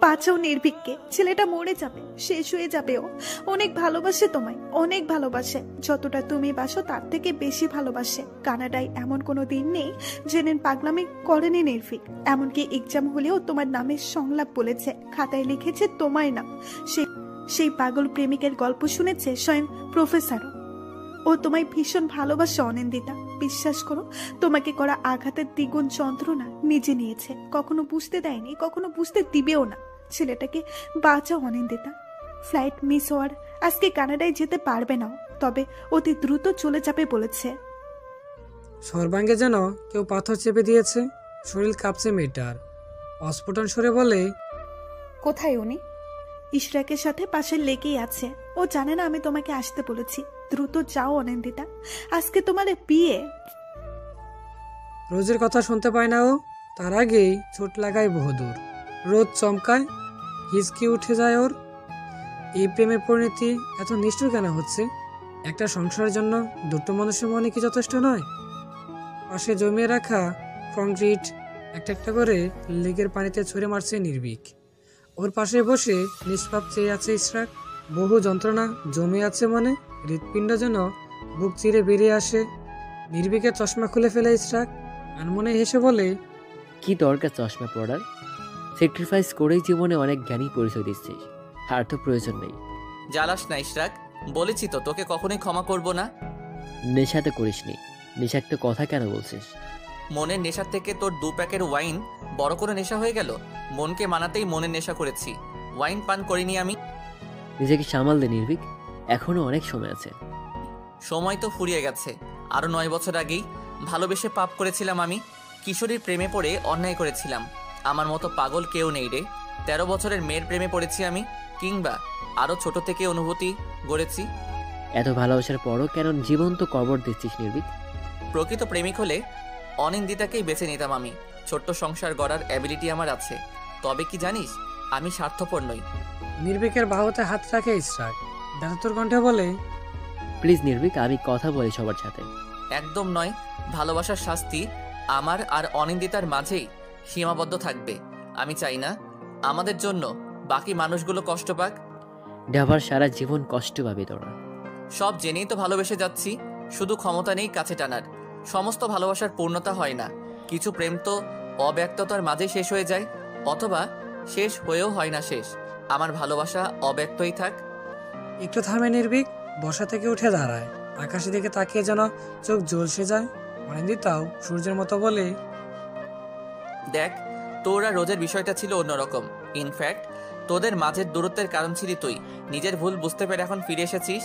বাঁচাও নির্ভীককে। ছেলেটা মরে যাবে, শেষ হয়ে যাবে। ও অনেক ভালোবাসে তোমায়, অনেক ভালোবাসে। যতটা তুমি বাসো তার থেকে বেশি ভালোবাসে। কানাডায় এমন কোনো দিন নেই যেদিন পাগলামি করেনি নির্ভীক। এমনকি এক্সাম হলেও তোমার নামে সংলাপ বলেছে, খাতায় লিখেছে তোমার নাম। সেই পাগল প্রেমিকের গল্প শুনেছে স্বয়ং প্রফেসরও। ও তোমায় ভীষণ ভালোবাসে অনিন্দিতা। বিশ্বাস করো, তোমাকে করা আঘাতের দ্বিগুণ যন্ত্রণা নিজে নিয়েছে। কখনো বুঝতে দেয়নি, কখনো বুঝতে দিবেও না। ছেলেটাকে বাঁচাও অনিন্দিতা। ফ্লাইট মিস হওয়ার আজকে কানাডায় যেতে পারবে না, তবে অতি দ্রুত চলে যাবে বলেছে। সর্বাঙ্গে যেন কেউ পাথর চেপে দিয়েছে। শরীর কাঁপছে মেয়েটার। অস্ফুটন সরে বলে, কোথায় উনি? ইশরাকের সাথে পাশে লেগেই আছে। ও জানে না আমি তোমাকে আসতে বলেছি। দ্রুত যাও অনিন্দিতা, আজকে তোমার বিয়ে। রোজের কথা শুনতে পায় না ও। তার আগেই চোট লাগায় বহুদূর। রোজ চমকায়, হিচকি উঠে যায় ওর। এই প্রেমের পরিণতি এত নিষ্ঠুর কেন হচ্ছে? একটা সংসারের জন্য দুটো মানুষের মনে কি যথেষ্ট নয়? পাশে জমিয়ে রাখা কংক্রিট একটা একটা করে লেগের পানিতে ছুঁড়ে মারছে নির্ভীক। ওর পাশে বসে নিষ্পাপ চেয়ে আছে ইশরাক। বহু যন্ত্রণা জমে আছে মনে। হৃৎপিণ্ড যেন বুক চিরে বেরিয়ে আসে। নির্ভীকের চশমা খুলে ফেলে ইশরাক। আনমনে হেসে বলে, কি দরকার চশমা পড়ার? স্যাক্রিফাইস করেই জীবনে অনেক জ্ঞানী পরিচয় দিচ্ছিস। আর তো প্রয়োজন নেই। জ্বালাস না ইশরাক, বলেছি তো তোকে কখনোই ক্ষমা করব না। নেশাতে করিসনি। নেশাক্ত কথা কেন বলছিস? মনের নেশার থেকে তোর 2 প্যাকের ওয়াইন বড় করে নেশা হয়ে গেল। মনকে মানাতেই মনের নেশা করেছি, ওয়াইন পান করিনি আমি। নিজেকে সামাল দে নির্ভীক, এখনো অনেক সময় আছে। সময় তো ফুরিয়ে গেছে। আরো 9 বছর আগেই ভালোবেসে পাপ করেছিলাম আমি। কিশোরীর প্রেমে পড়ে অন্যায় করেছিলাম। আমার মতো পাগল কেউ নেই রে। 13 বছরের মেয়ের প্রেমে পড়েছি আমি, কিংবা আরো ছোট থেকে অনুভূতি গড়েছি। এত ভালোবাসার পরও কেন জীবন্ত কবর দিচ্ছিস নির্ভীক? প্রকৃত প্রেমিক হলে অনিন্দিতাকেই বেছে নিতাম আমি। ছোট্ট সংসার গড়ার অ্যাবিলিটি আমার আছে। তবে কি জানিস, আমি স্বার্থপর নই। নির্ভীকের বাহুতে হাত রাখে ইশরাক। ব্যথাতুর কণ্ঠে বলে, প্লিজ নির্ভীক, আমি কথা বলি সবার সাথে। একদম নয়। ভালোবাসার শাস্তি আমার আর অনিন্দিতার মাঝেই সীমাবদ্ধ থাকবে। আমি চাই না আমাদের জন্য বাকি মানুষগুলো কষ্ট পাক। ডাবার সারা জীবন কষ্ট পাবি তোরা। সব জেনেই তো ভালোবেসে যাচ্ছি, শুধু ক্ষমতা নেই কাছে টানার। সমস্ত ভালোবাসার পূর্ণতা হয় না। কিছু প্রেম তো অব্যক্ততার মাঝে শেষ হয়ে যায়, অথবা শেষ হয়েও হয় না শেষ। আমার ভালোবাসা অব্যক্তই থাক। একটু থামে নির্ভীক, বসা থেকে উঠে দাঁড়ায়, আকাশের দিকে তাকিয়ে যেন চোখ ঝলসে যায়। অনিন্দিতাও সূর্যের মতো বলে, দেখ, তোর আর রোজের বিষয়টা ছিল অন্যরকম। ইনফ্যাক্ট তোদের মাঝের দূরত্বের কারণ ছিলি তুই। নিজের ভুল বুঝতে পেরে এখন ফিরে এসেছিস,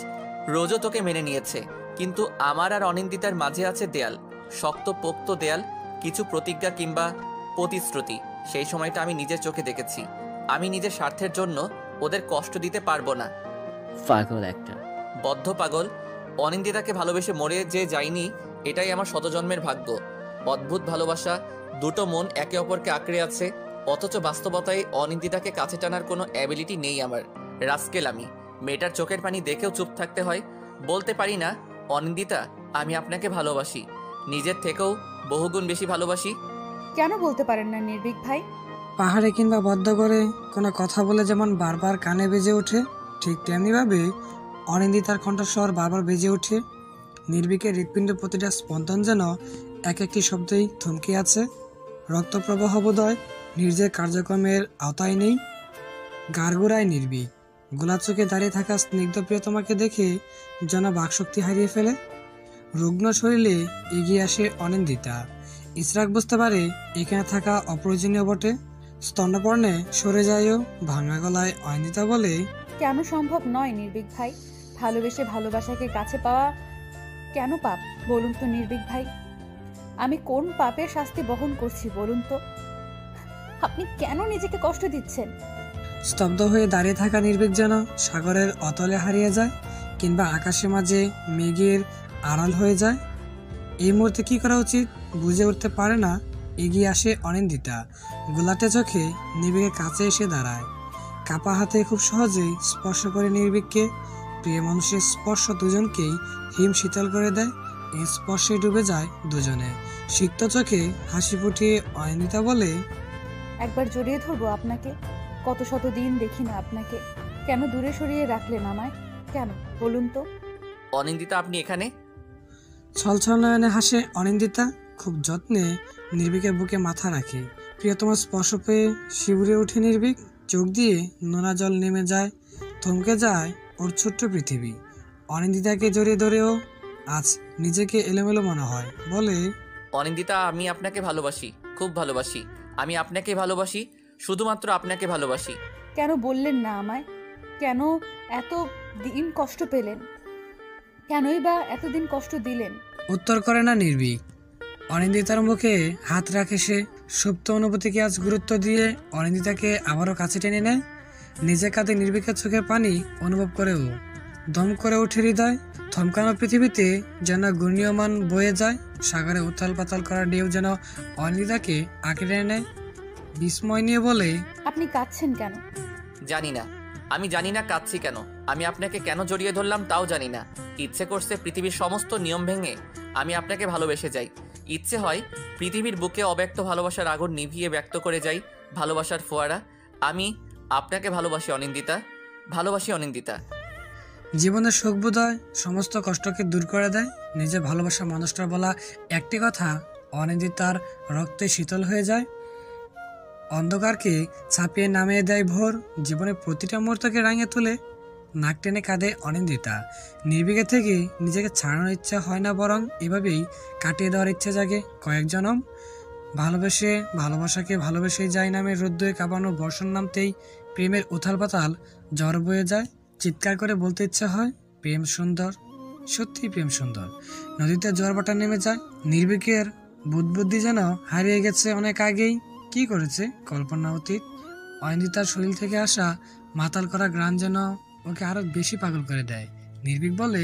রোজও তোকে মেনে নিয়েছে। কিন্তু আমার আর অনিন্দিতার মাঝে আছে দেয়াল, শক্ত পোক্ত দেয়াল, কিছু প্রতিজ্ঞা কিংবা প্রতিশ্রুতি। সেই সময়টা আমি নিজের চোখে দেখেছি। আমি নিজের স্বার্থের জন্য ওদের কষ্ট দিতে পারবো না। পাগল একটা। বদ্ধ পাগল। অনিন্দিতাকে ভালোবেসে মরে যে যায়নি, এটাই আমার শতজন্মের ভাগ্য। অদ্ভুত ভালোবাসা, দুটো মন একে অপরকে আঁকড়ে আছে, অথচ বাস্তবতায় অনিন্দিতাকে কাছে টানার কোনো অ্যাবিলিটি নেই আমার। রাস্কেল আমি। মেয়েটার চোখের পানি দেখেও চুপ থাকতে হয়। বলতে পারি না, অনিন্দিতা আমি আপনাকে ভালোবাসি, নিজের থেকেও বহুগুণ বেশি ভালোবাসি। কেন বলতে পারেন না নির্ভীক ভাই? পাহাড়ে কিংবা বদ্ধ করে কোনো কথা বলে যেমন বারবার কানে বেজে ওঠে, ঠিক তেমনিভাবে অনিন্দিতার কণ্ঠস্বর বারবার বেজে ওঠে। নির্ভীকের হৃৎপিণ্ড প্রতিটা স্পন্দন যেন এক একটি শব্দেই থমকে আছে। রক্তপ্রবাহ বোধহয় নিজের কার্যক্রমের আওতায় নেই। গাড়গুড়ায় নির্ভীক, গোলা চোখে দাঁড়িয়ে থাকা স্নিগ্ধ প্রিয়তমাকে দেখে যেন বাকশক্তি হারিয়ে ফেলে। রুগ্ন শরীরে এগিয়ে আসে অনিন্দিতা। ইসরাক বুঝতে পারে এখানে থাকা অপ্রয়োজনীয় বটে। স্তন্যপর্ণে সরে যায়ও। ভাঙা গলায় অনিন্দিতা বলে, কেন সম্ভব নয় নির্ভীক ভাই? ভালোবেসে ভালোবাসাকে কাছে পাওয়া কেন পাপ বলুন তো নির্ভীক ভাই? আমি কোন পাপের শাস্তি বহন করছি বলুন তো? আপনি কেন নিজেকে কষ্ট দিচ্ছেন? স্তব্ধ হয়ে দাঁড়িয়ে থাকা নির্ভীক যেন সাগরের অতলে হারিয়ে যায়, কিংবা আকাশের মাঝে মেঘের আড়াল হয়ে যায়। এই মুহূর্তে কি করা উচিত বুঝে উঠতে পারে না। এগিয়ে আসে অনিন্দিতা, গোলাটে চোখে নির্ভীকের কাছে এসে দাঁড়ায়। কাপা হাতে খুব সহজেই স্পর্শ করে নির্ভীককে। প্রিয় মানুষের স্পর্শ দুজনকেই হিম শীতল করে দেয়। এই স্পর্শে ডুবে যায় দুজনে। সিক্ত চোখে হাসি ফুটিয়ে অনিন্দিতা বলে, একবার জড়িয়ে ধরবো আপনাকে। কত শত দিন দেখি না আপনাকে, কেন দূরে সরিয়ে রাখলেন আমায়? কেন বলুন তো? অনিন্দিতা আপনি এখানে? ছলছল নয়নে হাসে অনিন্দিতা, খুব যত্নে নির্ভীকের বুকে মাথা রাখে। প্রিয়তমার স্পর্শ পেয়ে শিউরে ওঠে নির্ভীক। চোখ দিয়ে নোনা জল নেমে যায়, থমকে যায় ওর ছোট্ট পৃথিবী। অনিন্দিতাকে জড়িয়ে ধরেও আজ নিজেকে এলোমেলো মনে হয়। বলে, অনিন্দিতা আমি আপনাকে ভালোবাসি, খুব ভালোবাসি। আমি আপনাকে ভালোবাসি, শুধুমাত্র আপনাকে ভালোবাসি। কেন বললেন না আমায়? কেন এত দিন কষ্ট পেলেন? কেনই বা এতদিন কষ্ট দিলেন? উত্তর করে না নির্ভীক। অনিন্দিতার মুখে হাত রাখে সে। সুপ্ত অনুভূতিকে আজ গুরুত্ব দিয়ে অনিন্দিতাকে আবারও কাছে টেনে নেয়। নিজের কাঁধে নির্ভীকের চোখের পানি অনুভব করেও দম করে ওঠে হৃদয়। থমকানো পৃথিবীতে যেন ঘূর্ণীয়মান বয়ে যায়। সাগরে উথাল পাতাল করা ঢেউ যেন অনিন্দিতাকে আঁকড়ে নেয়। বিস্ময় নিয়ে বলে, আপনি কাঁদছেন কেন? জানি না, আমি জানি না কাঁদছি কেন। আমি আপনাকে কেন জড়িয়ে ধরলাম তাও জানি না। ইচ্ছে করছে পৃথিবীর সমস্ত নিয়ম ভেঙে আমি আপনাকে ভালোবেসে যাই। ইচ্ছে হয় পৃথিবীর বুকে অব্যক্ত ভালোবাসার আগুন নিভিয়ে ব্যক্ত করে যাই ভালোবাসার ফোয়ারা। আমি আপনাকে ভালোবাসি অনিন্দিতা, ভালোবাসি অনিন্দিতা। জীবনের সুখ বোধহয় সমস্ত কষ্টকে দূর করে দেয়। নিজের ভালোবাসা মানুষটার বলা একটি কথা অনিন্দিতার রক্তে শীতল হয়ে যায়। অন্ধকারকে ছাপিয়ে নামিয়ে দেয় ভোর। জীবনের প্রতিটা মুহূর্তকে রাঙিয়ে তুলে নাক টেনে কাঁদে অনিন্দিতা। নির্ভীকে থেকে নিজেকে ছাড়ানোর ইচ্ছা হয় না, বরং এভাবেই কাটিয়ে দেওয়ার ইচ্ছা জাগে কয়েক জনম। ভালোবাসাকে ভালোবেসেই যায় নামে রোদ্দুরে কাঁপানো বর্ষণ নামতেই প্রেমের উথাল পাতাল ঝড় বয়ে যায়। চিৎকার করে বলতে ইচ্ছা হয়, প্রেম সুন্দর, সত্যি প্রেম সুন্দর। নদীতে জোয়ার ভাটা নেমে যায়। নির্ভীকের বুদ্ধি যেন হারিয়ে গেছে অনেক আগেই। কি করেছে কল্পনা অতীত। অনিন্দিতার শরীর থেকে আসা মাতাল করা গ্রান যেন ওকে আরো বেশি পাগল করে দেয়। নির্ভীক বলে,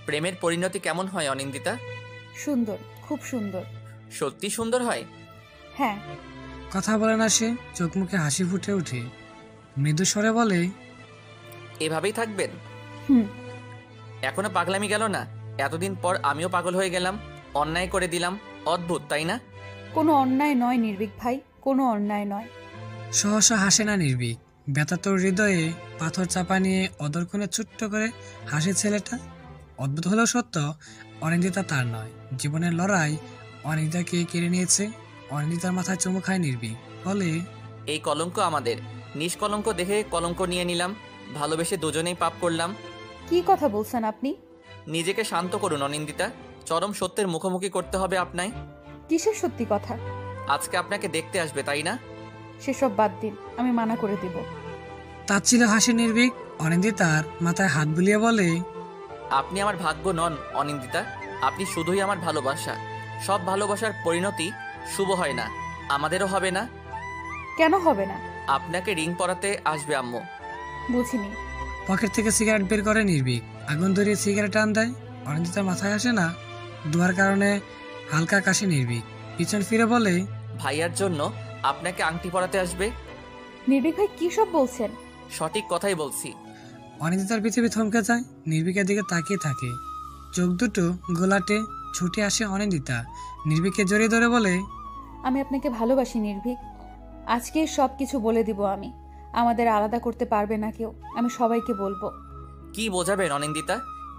প্রেমের পরিণতি কেমন হয় অনিন্দিতা? সুন্দর, খুব সুন্দর। সত্যি সুন্দর হয়? হ্যাঁ। কথা বলে না সে, চোখ মুখে হাসি ফুটে ওঠে। মৃদু স্বরে বলে, এভাবেই থাকবেন? এখনো পাগলামি গেল না? এতদিন পর আমিও পাগল হয়ে গেলাম, অন্যায় করে দিলাম। অদ্ভুত তাই না? কোনো অন্যায় নয় নির্ভীক ভাই, কোনো অন্যায় নয়। সহসা হাসে না নির্ভীক। ব্যথাতর হৃদয়ে পাথর চাপা নিয়ে অদরক্ষণে ছোট্ট করে হাসে ছেলেটা। অদ্ভুত হলেও সত্য, অনিন্দিতা তার নয়। জীবনের লড়াই অনিন্দিতাকে কেড়ে নিয়েছে। অনিন্দিতার মাথায় চুমু খায় নির্ভীক, বলে এই কলঙ্ক আমাদের, নিষ্কলঙ্ক দেখে কলঙ্ক নিয়ে নিলাম, ভালোবেসে দুজনেই পাপ করলাম। কি কথা বলছেন আপনি? নিজেকে শান্ত করুন অনিন্দিতা, চরম সত্যের মুখোমুখি করতে হবে আপনায়। কিসের সত্যি কথা? আজকে আপনাকে দেখতে আসবে, তাই না? সেসব বাদ দিন, আমি মানা করে দিব। তাচ্ছিল হাসি নির্ভীক। অনিন্দিতার মাথায় হাত বুলিয়ে বলে, আপনি আমার ভাগ্য নন অনিন্দিতা, আপনি শুধুই আমার ভালোবাসা। সব ভালোবাসার পরিণতি শুভ হয় না, আমাদেরও হবে না। কেন হবে না? আপনাকে রিং পরাতে আসবে আম্মু। বুঝিনি। পকেট থেকে সিগারেট বের করে নির্ভীক, আগুন ধরিয়ে সিগারেট টান দেয়। অনিন্দিতার মাথায় আসে না, ধোয়ার কারণে হালকা কাশি নির্ভীক। পিছন ফিরে বলে, ভাইয়ার জন্য আপনাকে আংটি পরাতে আসবে। নির্ভীক ভাই কি সব বলছেন? সঠিক কথাই বলছি। অনিন্দিতার পৃথিবী থমকে যায়, নির্ভীকের দিকে তাকিয়ে থাকে। চোখ দুটো গোলাটে ছুটে আসে অনিন্দিতা, নির্ভীককে জড়িয়ে ধরে বলে, আমি আপনাকে ভালোবাসি নির্ভীক। আজকে সব কিছু বলে দিব আমি। আমাদের আলাদা করতে পারবে না কেউ, আমি সবাইকে বলবো। কি বোঝাবেন অনিন্দিতা?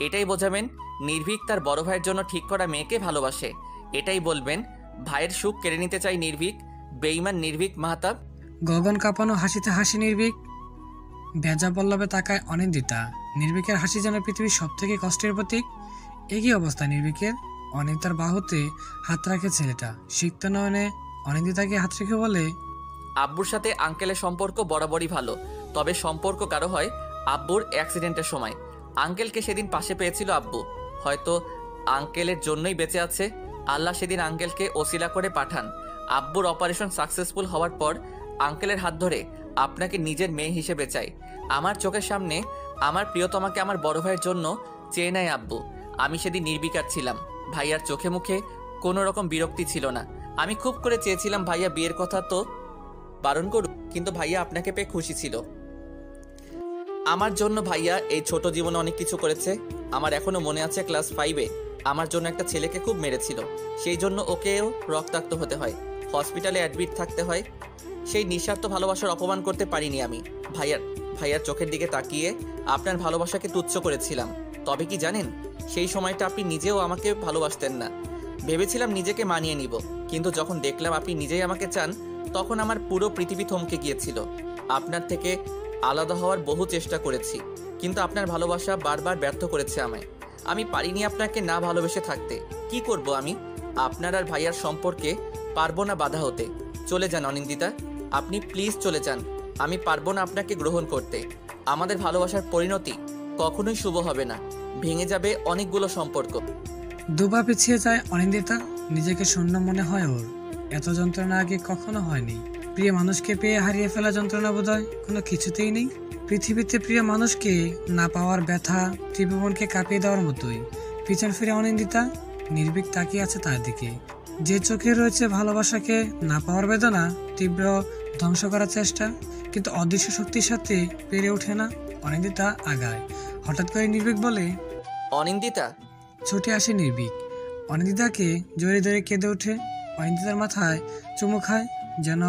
এটাই বোঝাবেন নির্ভীক তার বড় ভাইয়ের জন্য ঠিক করা মেয়েকে ভালোবাসে। এটাই বলবেন ভাইয়ের সুখ কেড়ে নিতে চাই নির্ভীক, বেঈমান নির্ভীক মাহতাব। গগন কাঁপানো হাসিতে হাসি নির্ভীক। ভেজা পল্লবে তাকায় অনিন্দিতা। নির্ভীকের হাসি যেন পৃথিবীর সব থেকে কষ্টের প্রতীক। একই অবস্থা নির্ভীকের। অনিন্দিতার বাহুতে হাত রাখে ছেলেটা, সিক্ত নয়নে অনিন্দিতাকে হাত রেখে বলে, আব্বুর সাথে আঙ্কেলের সম্পর্ক বরাবরই ভালো, তবে সম্পর্ক কারো হয় আব্বুর অ্যাক্সিডেন্টের সময়। আঙ্কেলকে সেদিন পাশে পেয়েছিল আব্বু, হয়তো আঙ্কেলের জন্যই বেঁচে আছে। আল্লাহ সেদিন আঙ্কেলকে ওসিলা করে পাঠান। আব্বুর অপারেশন সাকসেসফুল হওয়ার পর আঙ্কেলের হাত ধরে আপনাকে নিজের মেয়ে হিসেবে চাই। আমার চোখের সামনে আমার প্রিয়তমাকে আমার বড় ভাইয়ের জন্য চেয়ে নেয় আব্বু। আমি সেদিন নির্বিকার ছিলাম, ভাইয়ার চোখে মুখে কোনো রকম বিরক্তি ছিল না। আমি খুব করে চেয়েছিলাম ভাইয়া বিয়ের কথা তো বারণ করুক, কিন্তু ভাইয়া আপনাকে পেয়ে খুশি ছিল। আমার জন্য ভাইয়া এই ছোট জীবনে অনেক কিছু করেছে। আমার এখনো মনে আছে ক্লাস 5-এ আমার জন্য একটা ছেলেকে খুব মেরেছিল, সেই জন্য ওকেও রক্তাক্ত হতে হয়, হসপিটালে অ্যাডমিট থাকতে হয়। সেই নিঃস্বার্থ ভালোবাসার অপমান করতে পারিনি আমি। ভাইয়ার চোখের দিকে তাকিয়ে আপনার ভালোবাসাকে তুচ্ছ করেছিলাম। তবে কি জানেন, সেই সময়টা আপনি নিজেও আমাকে ভালোবাসতেন না। ভেবেছিলাম নিজেকে মানিয়ে নিব, কিন্তু যখন দেখলাম আপনি নিজেই আমাকে চান, তখন আমার পুরো পৃথিবী থমকে গিয়েছিল। আপনার থেকে আলাদা হওয়ার বহু চেষ্টা করেছি, কিন্তু আপনার ভালোবাসা বারবার ব্যর্থ করেছে আমায়। আমি পারিনি আপনাকে না ভালোবেসে থাকতে। কি করব আমি? আপনার আর ভাইয়ার সম্পর্কে পারবো না বাধা হতে। চলে যান অনিন্দিতা, আপনি প্লিজ চলে যান। আমি পারবো না আপনাকে গ্রহণ করতে। আমাদের ভালোবাসার পরিণতি কখনোই শুভ হবে না, ভেঙে যাবে অনেকগুলো সম্পর্ক। দুপা পিছিয়ে যায় অনিন্দিতা। নিজেকে শূন্য মনে হয় ওর। এত যন্ত্রণা আগে কখনো হয়নি। প্রিয় মানুষকে পেয়ে হারিয়ে ফেলা যন্ত্রণা বোধহয় কোনো কিছুতেই নেই। পৃথিবীতে প্রিয় মানুষকে না পাওয়ার ব্যথা ত্রিভুবনকে কাঁপিয়ে দেওয়ার মতোই। পিছন ফিরে অনিন্দিতা, নির্ভীক তাকিয়ে আছে তার দিকে। যে চোখে রয়েছে ভালোবাসাকে না পাওয়ার বেদনা, তীব্র ধ্বংস করার চেষ্টা, কিন্তু অদৃশ্য শক্তির সাথে পেরে ওঠে না। অনিন্দিতা আগায়। হঠাৎ করে নির্ভীক বলে, অনিন্দিতা। ছুটে আসে নির্ভীক, অনিন্দিতাকে জোরে জোরে কেঁদে ওঠে। অনিন্দিতার মাথায় চুমু খায়, যেন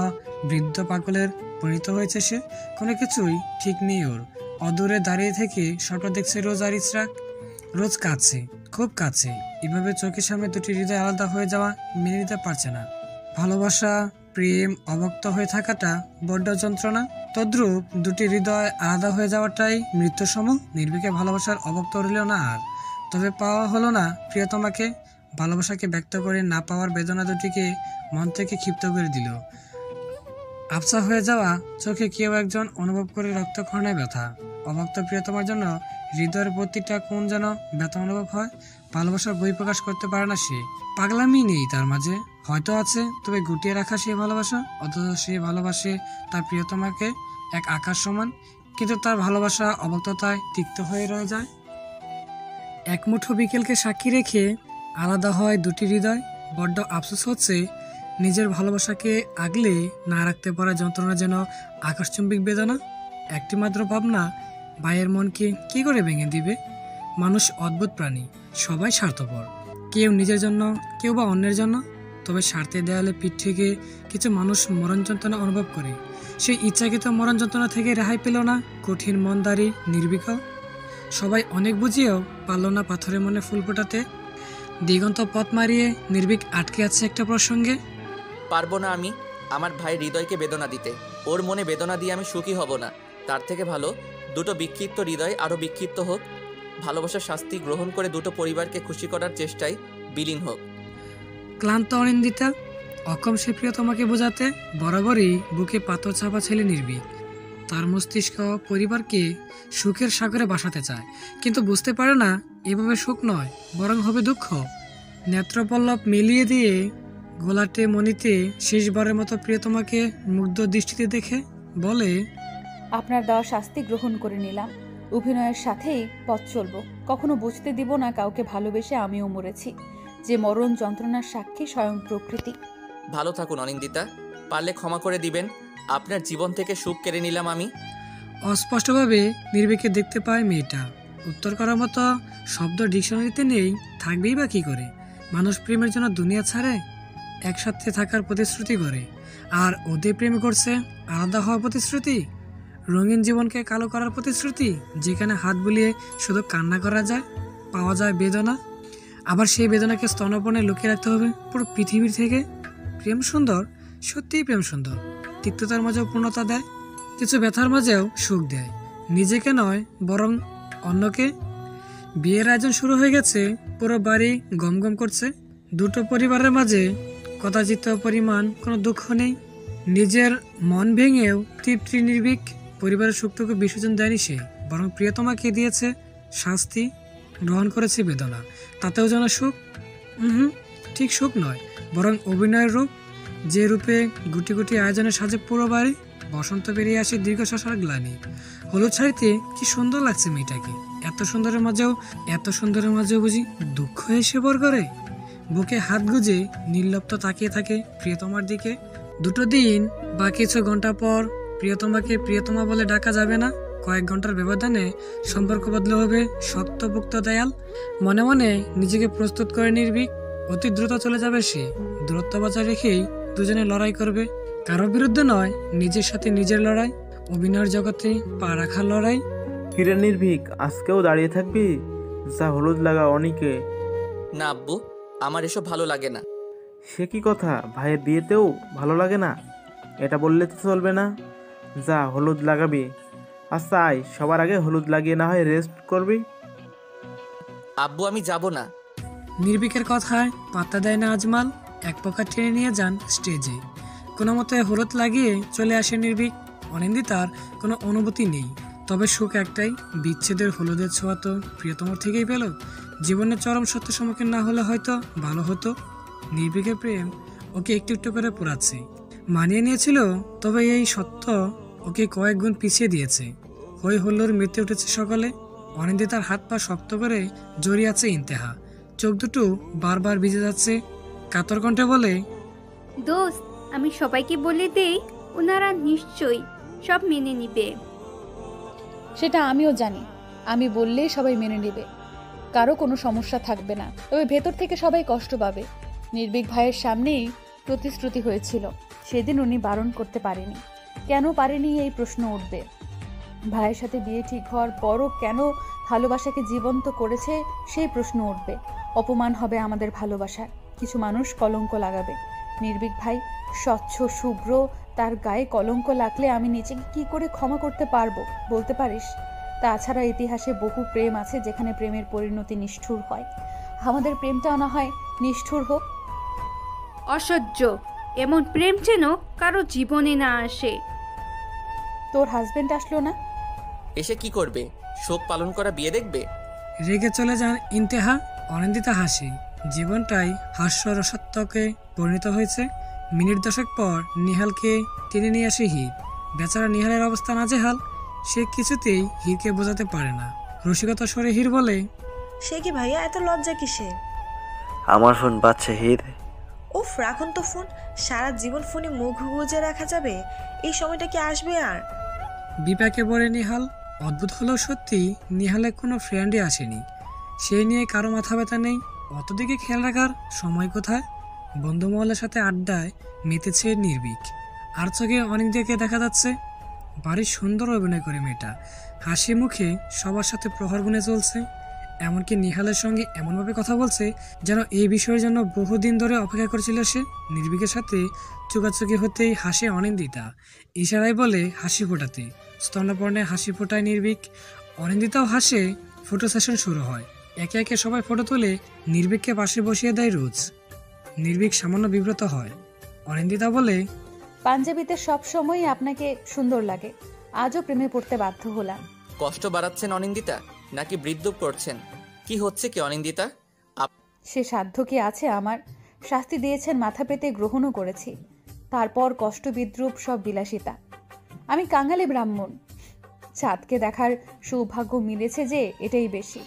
বৃদ্ধ পাগলের পরিণত হয়েছে সে। কোনো কিছুই ঠিক নেই ওর। অদূরে দাঁড়িয়ে থেকে স্বপ্ন দেখছে রোজ আর ইসরাক। রোজ কাঁদছে, খুব কাঁদছে। এভাবে চোখের সামনে দুটি হৃদয় আলাদা হয়ে যাওয়া মেনে নিতে পারছে না। ভালোবাসা, প্রেম অবক্ত হয়ে থাকাটা বড্ড যন্ত্রণা। তদ্রূপ দুটি হৃদয় আলাদা হয়ে যাওয়াটাই মৃত্যুর সম। নির্ভীকে ভালোবাসার অবক্ত রইল না আর, তবে পাওয়া হলো না প্রিয়তমাকে। ভালোবাসাকে ব্যক্ত করে না পাওয়ার বেদনা দুটিকে মন থেকে ক্ষিপ্ত করে দিল। আবসা হয়ে যাওয়া চোখে কেউ একজন অনুভব করে রক্তক্ষরণের ব্যথা। অভক্ত প্রিয়তমার জন্য হৃদয়ের প্রতিটা কোণ যেন ব্যথা অনুভব হয়। ভালোবাসার বই প্রকাশ করতে পারে না সে। পাগলামি নেই তার মাঝে, হয়তো আছে, তবে গুটিয়ে রাখা সেই ভালোবাসা। অথচ সে ভালোবাসে তার প্রিয়তমাকে এক আকাশ সমান, কিন্তু তার ভালোবাসা অভক্ততায় তিক্ত হয়ে রয়ে যায়। এক মুঠো বিকেলকে সাক্ষী রেখে আলাদা হয় দুটি হৃদয়। বড্ড আফসোস হচ্ছে, নিজের ভালোবাসাকে আগলে না রাখতে পারা যন্ত্রণা যেন আকাশচুম্বিক বেদনা। একটি মাত্র ভাবনা, ভাইয়ের মনকে কি করে ভেঙে দিবে। মানুষ অদ্ভুত প্রাণী, সবাই স্বার্থপর, কেউ নিজের জন্য, কেউ বা অন্যের জন্য। তবে স্বার্থের দেয়ালে পিঠ থেকে কিছু মানুষ মরণ যন্ত্রণা অনুভব করে। সেই ইচ্ছাকৃত মরণ যন্ত্রণা থেকে রেহাই পেল না কঠিন মনদারি নির্ভীক। সবাই অনেক বুঝিয়েও পারল না পাথরের মনে ফুল ফোটাতে। দিগন্ত পথ মারিয়ে নির্ভীক আটকে আছে একটা প্রসঙ্গে। পারবো না আমি আমার ভাই হৃদয়কে বেদনা দিতে। ওর মনে বেদনা দিয়ে আমি সুখী হব না। তার থেকে ভালো দুটো বিক্ষিপ্ত হৃদয় আরও বিক্ষিপ্ত হোক, ভালোবাসার শাস্তি গ্রহণ করে দুটো পরিবারকে খুশি করার চেষ্টায় বিলীন হোক। ক্লান্ত অনিন্দিতা, অক্ষম সে প্রিয়তমাকে বোঝাতে বরাবরই বুকে পাথর চাপা ছেলে নির্ভীক। তার মস্তিষ্ক পরিবারকে সুখের সাগরে বাসাতে চায়, কিন্তু বুঝতে পারে না এভাবে সুখ নয়, বরং হবে দুঃখ। নেত্রপল্লব মিলিয়ে দিয়ে গোলাটে মনিতে শেষবারের মতো প্রিয়তমাকে মুগ্ধ দৃষ্টিতে দেখে বলে, আপনার দেওয়া শাস্তি গ্রহণ করে নিলাম। অভিনয়ের সাথেই পথ চলবো। কখনো বুঝতে দিব না কাউকে ভালোবেসে আমিও মরেছি, যে মরণ যন্ত্রণার সাক্ষী স্বয়ং প্রকৃতি। ভালো থাকুন অনিন্দিতা, পারলে ক্ষমা করে দিবেন। আপনার জীবন থেকে সুখ কেড়ে নিলাম আমি। অস্পষ্টভাবে নির্ভীককে দেখতে পায় মেয়েটা। উত্তর করার মতো শব্দ ডিকশনারিতে নেই, থাকবেই বা কী করে? মানুষ প্রেমের জন্য দুনিয়া ছাড়ে, একসাথে থাকার প্রতিশ্রুতি করে, আর ওদের প্রেম করছে আলাদা হওয়ার প্রতিশ্রুতি, রঙিন জীবনকে কালো করার প্রতিশ্রুতি, যেখানে হাত বুলিয়ে শুধু কান্না করা যায়, পাওয়া যায় বেদনা, আবার সেই বেদনাকে স্তনপনে লুকিয়ে রাখতে হবে পুরো পৃথিবীর থেকে। প্রেম সুন্দর, সত্যিই প্রেম সুন্দর। তিক্ততার মাঝেও পূর্ণতা দেয়, কিছু ব্যথার মাঝেও সুখ দেয়, নিজেকে নয় বরং অন্যকে। বিয়ের আয়োজন শুরু হয়ে গেছে, পুরো বাড়ি গমগম করছে। দুটো পরিবারের মাঝে কদাচিৎ পরিমাণ কোনো দুঃখ নেই। নিজের মন ভেঙেও তৃপ্তি নির্ভীক। পরিবারের সুখটুকু বিসর্জন দেয়নি সে, বরং প্রিয়তমাকে দিয়েছে শাস্তি, গ্রহণ করেছে বেদনা, তাতেও যেন সুখ। ঠিক সুখ নয়, বরং অভিনয়ের রূপ, যে রূপে গুটি গুটি আয়োজনে সাজে পুরো বাড়ি। বসন্ত বেরিয়ে আসে দীর্ঘশ্বাসার গ্লানি। হলুদ শাড়িতে কি সুন্দর লাগছে মেয়েটাকে। এত সুন্দরের মাঝেও বুঝি দুঃখ এসে ভর করে। বুকে হাত গুজে নির্লিপ্ত তাকিয়ে থাকে প্রিয়তমার দিকে। দুটো দিন বা কিছু ঘন্টা পর প্রিয়তমাকে প্রিয়তমা বলে ডাকা যাবে না। কয়েক ঘন্টার ব্যবধানে সম্পর্ক বদলে হবে শক্তপোক্ত দেয়াল। মনে মনে নিজেকে প্রস্তুত করে নির্ভীক। অতি দ্রুত চলে যাবে সে। দূরত্ব বজায় রেখেই দুজনে লড়াই করবে, কারো বিরুদ্ধে নয়, নিজের সাথে নিজের লড়াই, অভিনয়ের জগতে পা রাখার লড়াই। কিরে নির্ভীক, আজকেও দাঁড়িয়ে থাকবি? যা হলুদ লাগা অনিকে। না আব্বু, আমার এসব ভালো লাগে না। সে কি কথা, ভাইয়ের বিয়েতেও ভালো লাগে না? এটা বললে তো চলবে না। যা হলুদ লাগাবি। আচ্ছা আয়, সবার আগে হলুদ লাগিয়ে না হয় রেস্ট করবি। আব্বু আমি যাব না। নির্ভীকের কথায় পাত্তা দেয় না আজমাল। এক প্রকার টেনে নিয়ে যান স্টেজে। কোনো মতে হলুদ লাগিয়ে চলে আসে নির্ভীক। অনিন্দিতার কোনো অনুভূতি নেই, তবে সুখ একটাই, বিচ্ছেদের হলুদের ছোঁয়া তো প্রিয়তমার থেকেই পেল। জীবনের চরম সত্যের সম্মুখীন না হলে হয়তো ভালো হতো। নির্ভীকের প্রেম ওকে একটু একটু করে পোড়াচ্ছে। মানিয়ে নিয়েছিল, তবে এই সত্য ওকে কয়েক গুণ পিছিয়ে দিয়েছে। হই হল্লোর মেতে উঠেছে সকলে। অনিন্দিতার হাত পা শক্ত করে জড়িয়ে আছে ইন্তেহা। চোখ দুটো বারবার ভিজে যাচ্ছে। কাতর কণ্ঠে বলে, দোস্ত, আমি সবাইকে বলে দেই, ওনারা নিশ্চয়ই সব মেনে নিবে। সেটা আমিও জানি, আমি বললেই সবাই মেনে নেবে, কারো কোনো সমস্যা থাকবে না। তবে ভেতর থেকে সবাই কষ্ট পাবে। নির্ভীক ভাইয়ের সামনেই প্রতিশ্রুতি হয়েছিল, সেদিন উনি বারণ করতে পারেনি। কেন পারেনি এই প্রশ্ন উঠবে। ভাইয়ের সাথে বিয়ে ঠিক হওয়ার পরও কেন ভালোবাসাকে জীবন্ত করেছে সেই প্রশ্ন উঠবে। অপমান হবে আমাদের ভালোবাসার। কিছু মানুষ কলঙ্ক লাগাবে। নির্ভীক ভাই স্বচ্ছ শুভ্র, তার গায়ে কলঙ্ক লাগলে আমি নিজেকে কি করে ক্ষমা করতে পারবো বলতে পারিস? তাছাড়া ইতিহাসে বহু প্রেম আছে যেখানে প্রেমের পরিণতি নিষ্ঠুর হয়। আমাদের প্রেমটাও না হয় নিষ্ঠুর হোক। অসহ্য, এমন প্রেম যেন কারো জীবনে না আসে। তোর হাজবেন্ড আসলো না? এসে কি করবে? শোক পালন করা বিয়ে দেখবে? রেগে চলে যান ইন্তেহা। অনিন্দিতা হাসি। জীবনটাই হাস্যরসাত্মকে পরিণত হয়েছে। মিনিট দশেক পর নিহালকে টেনে নিয়ে আসে হির। বেচারা নিহালের অবস্থা নাজেহাল। সে কিছুতেই হিরকে বোঝাতে পারে না। রসিকতা স্বরে হির বলে, সে কি ভাইয়া, এত লজ্জা কিসে? আমার ফোন বাজছে হির। উফ, রাখুন তো ফোন। সারা জীবন ফোনে মুখ গুজে রাখা যাবে? এই সময়টা কি আসবে আর? বিপাকে পড়ে নিহাল। অদ্ভুত হলেও সত্যি, নিহালে কোনো ফ্রেন্ডই আসেনি। সেই নিয়ে কারো মাথা ব্যথা নেই। অতদিকে খেয়াল রাখার সময় কোথায়? বন্ধু মহলের সাথে আড্ডায় মেতেছে নির্ভীক। আর চোখে অনেক দিকে দেখা যাচ্ছে। বাড়ির সুন্দর অভিনয় করে মেয়েটা। হাসি মুখে সবার সাথে প্রহর গুনে চলছে। এমনকি নিহালের সঙ্গে এমনভাবে কথা বলছে যেন এই বিষয়ের জন্য বহুদিন ধরে অপেক্ষা করছিল সে। নির্ভীকের সাথে চোখাচোখি হতেই হাসে অনিন্দিতা, ইশারায় বলে হাসি ফোটাতে। স্তন্যপর্ণে হাসি ফোটায় নির্ভীক, অনিন্দিতাও হাসে। ফটো সেশন শুরু হয়। একে একে সবাই ফটো তুলে নির্ভীককে পাশে বসিয়ে দেয় রোজ। নির্ভীক সামান্য বিব্রত হয়। অনিন্দিতা বলে, পাঞ্জাবিতে সব সময়ই আপনাকে সুন্দর লাগে, আজও প্রেমে পড়তে বাধ্য হলাম। কষ্ট বাড়াচ্ছেন অনিন্দিতা নাকি বৃদ্ধ করছেন? কি হচ্ছে কি অনিন্দিতা? সে সাধ্য কি আছে আমার? শাস্তি দিয়েছেন, মাথা পেতে গ্রহণও করেছি। তারপর কষ্ট বিদ্রুপ সব বিলাসিতা। আমি কাঙালি ব্রাহ্মণ, চাঁদকে দেখার সৌভাগ্য মিলেছে যে, এটাই বেশি।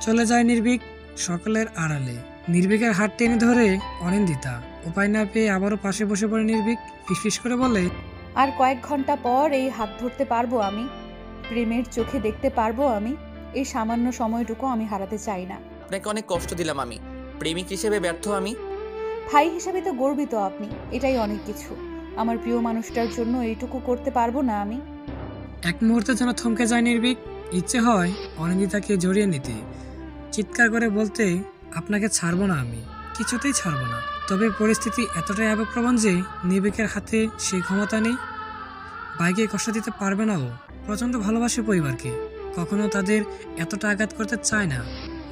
চলে যায় নির্ভীক সকলের আড়ালে। নির্ভীকের হাত টেনে ধরে অনিন্দিতা। উপায় না পেয়ে আবারও পাশে বসে পড়ে নির্ভীক। ফিসফিস করে বলে, আর কয়েক ঘন্টা পর এই হাত ধরতে পারবো আমি, প্রেমের চোখে দেখতে পারবো আমি। এই সামান্য সময়টুকু আমি হারাতে চাই না। আপনাকে অনেক কষ্ট দিলাম আমি, প্রেমিক হিসেবে ব্যর্থ আমি। ভাই হিসাবে তো গর্বিত আপনি, এটাই অনেক কিছু। আমার প্রিয় মানুষটার জন্য এইটুকু করতে পারবো না আমি? এক মুহূর্তে যেন থমকে যায় নির্ভীক। ইচ্ছে হয় অনিন্দিতাকে জড়িয়ে নিতে, চিৎকার করে বলতে, আপনাকে ছাড়বো না আমি, কিছুতেই ছাড়বো না। তবে পরিস্থিতি এতটাই আবেগপ্রবণ যে নির্ভীকের হাতে সেই ক্ষমতা নেই। ভাইকে কষ্ট দিতে পারবে না ও। প্রচণ্ড ভালোবাসে পরিবারকে, কখনো তাদের এতটা আঘাত করতে চায় না,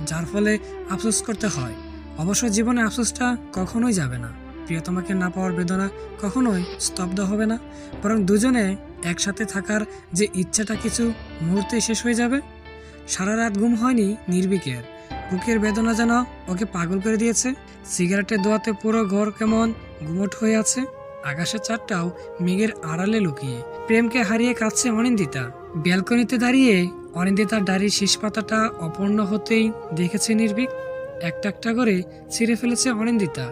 যার ফলে আফসোস করতে হয়। অবশ্য জীবনে আফসোসটা কখনোই যাবে না। প্রিয়তমাকে না পাওয়ার বেদনা কখনোই স্তব্ধ হবে না, বরং দুজনে একসাথে থাকার যে ইচ্ছাটা কিছু মুহূর্তে শেষ হয়ে যাবে। সারা রাত ঘুম হয়নি নির্ভীকের। বুকের বেদনা যেন ওকে পাগল করে দিয়েছে। সিগারেটের দোয়াতে পুরো ঘর কেমন গুমট হয়ে আছে। আকাশের চাঁদটাও মেঘের আড়ালে লুকিয়ে। প্রেমকে হারিয়ে কাঁদছে অনিন্দিতা। ব্যালকনিতে দাঁড়িয়ে অনিন্দিতার ডায়েরির শেষ পাতাটা অপূর্ণ হতেই দেখেছে নির্ভীক। একটা একটা করে ছিঁড়ে ফেলেছে অনিন্দিতা।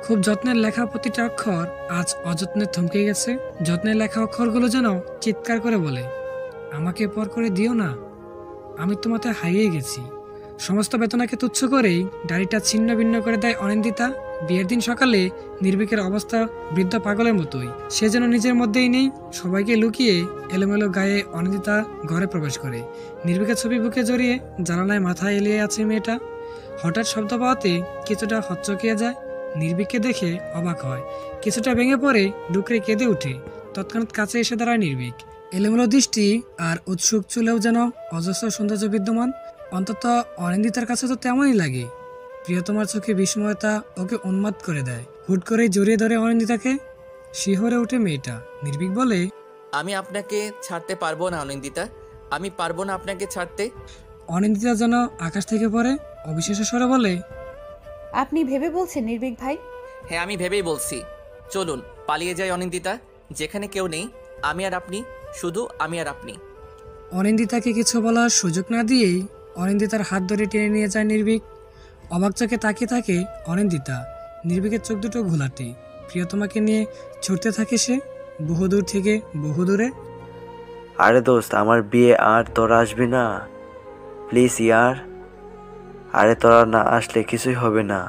খুব যত্নের লেখা প্রতিটা অক্ষর আজ অযত্নে থমকে গেছে। যত্নের লেখা অক্ষরগুলো যেন চিৎকার করে বলে, আমাকে পর করে দিও না, আমি তোমাতে হারিয়ে গেছি। সমস্ত বেদনাকে তুচ্ছ করেই ডায়েরিটা ছিন্ন ভিন্ন করে দেয় অনিন্দিতা। বিয়ের দিন সকালে নির্ভীকের অবস্থা বৃদ্ধ পাগলের মতোই। সে যেন নিজের মধ্যেই নেই। সবাইকে লুকিয়ে এলোমেলো গায়ে অনিন্দিতা ঘরে প্রবেশ করে। নির্ভীকের ছবি বুকে জড়িয়ে জানালায় মাথা এলিয়ে আছে মেয়েটা। হঠাৎ শব্দ পাওয়াতে কিছুটা হচ্চকিয়ে যায়। নির্ভীককে দেখে অবাক হয়, কিছুটা ভেঙে পড়ে ডুকরে কেঁদে উঠে। তৎক্ষণাৎ কাছে এসে দাঁড়ায় নির্ভীক। এলোমেলো দৃষ্টি আর উৎসুক চুলেও যেন অজস্র সৌন্দর্য বিদ্যমান। অন্তত অনিন্দিতার কাছে তো তেমনই লাগে। প্রিয়তমার চোখে বিস্ময়তা ওকে উন্মাদ করে দেয়। হুট করে জড়িয়ে ধরে অনিন্দিতাকে। শিহরে উঠে মেয়েটা। নির্ভীক বলে, আমি আপনাকে ছাড়তে পারবো না অনিন্দিতা, আমি পারবো না আপনাকে ছাড়তে। অনিন্দিতা যেন আকাশ থেকে পড়ে অবিশ্বাসের স্বরে বলে, আপনি ভেবে বলছেন নির্ভীক ভাই? হ্যাঁ, আমি ভেবেই বলছি। চলুন পালিয়ে যাই অনিন্দিতা, যেখানে কেউ নেই, আমি আর আপনি, শুধু আমি আর আপনি। অনিন্দিতাকে কিছু বলার সুযোগ না দিয়েই অনিন্দিতার হাত ধরে টেনে নিয়ে যায় নির্ভীক। অবাক চোখে তাকিয়ে থাকে অনিন্দিতা। নির্ভীকের চোখ দুটো ঘোলাটে। প্রিয়তমাকে নিয়ে ছুটতে থাকে সে, বহুদূর থেকে বহুদূরে। আরে দোস্ত, আমার বিয়ে আর তোরা আসবি না প্লিজ ইয়ার। আরে তোরা না আসলে কিছুই হবে না,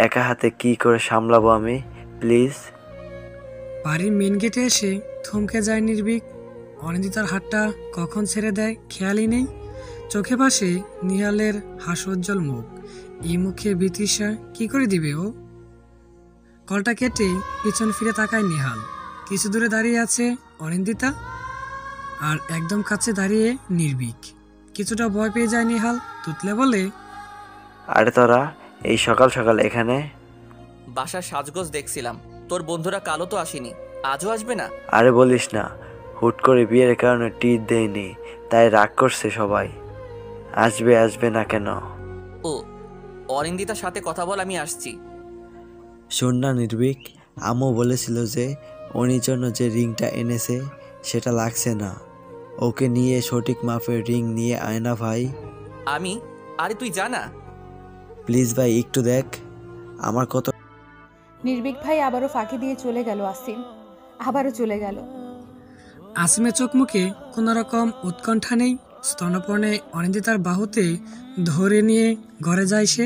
একা হাতে কি করে সামলাবো আমি, প্লিজ। বাড়ির মেন গেটে এসে থমকে যায় নির্ভীক। অনিন্দিতার হাতটা কখন ছেড়ে দেয় খেয়ালই নেই। চোখে পাশে নিহালের হাস্যোজ্জ্বল মুখ। এই মুখে বিতৃষা কি করে দিবে ও? কলটা কেটে পিছন ফিরে তাকায় নিহাল। কিছু দূরে দাঁড়িয়ে আছে অনিন্দিতা, আর একদম কাছে দাঁড়িয়ে নির্ভীক। কিছুটা ভয় পেয়ে যায় নিহাল, তুতলে বলে, আরে তোরা এই সকাল সকাল এখানে? বাসার সাজগোজ দেখছিলাম, তোর বন্ধুরা কালো তো আসেনি, আজও আসবে না? আরে বলিস না, হুট করে বিয়ের কারণে টিট দেয়নি, তাই রাগ করছে সবাই। আসবে আসবে না কেন? ও, অনিন্দিতার সাথে কথা বল, আমি আসছি। শোন না নির্ভীক, আম্মু বলেছিল যে ওনির জন্য যে রিংটা এনেছে সেটা লাগছে না, ওকে নিয়ে সঠিক মাপের রিং নিয়ে আয় না ভাই। আমি? আরে তুই জানা। প্লিজ ভাই একটু দেখ আমার কত। নির্ভীক ভাই আবারও ফাঁকি দিয়ে চলে গেল। আসিম আবারও চলে গেল। আসিমের চোখ মুখে কোনো রকম উৎকণ্ঠা নেই। স্তনপর্ণে অনিন্দিতার বাহুতে ধরে নিয়ে ঘরে যায় সে।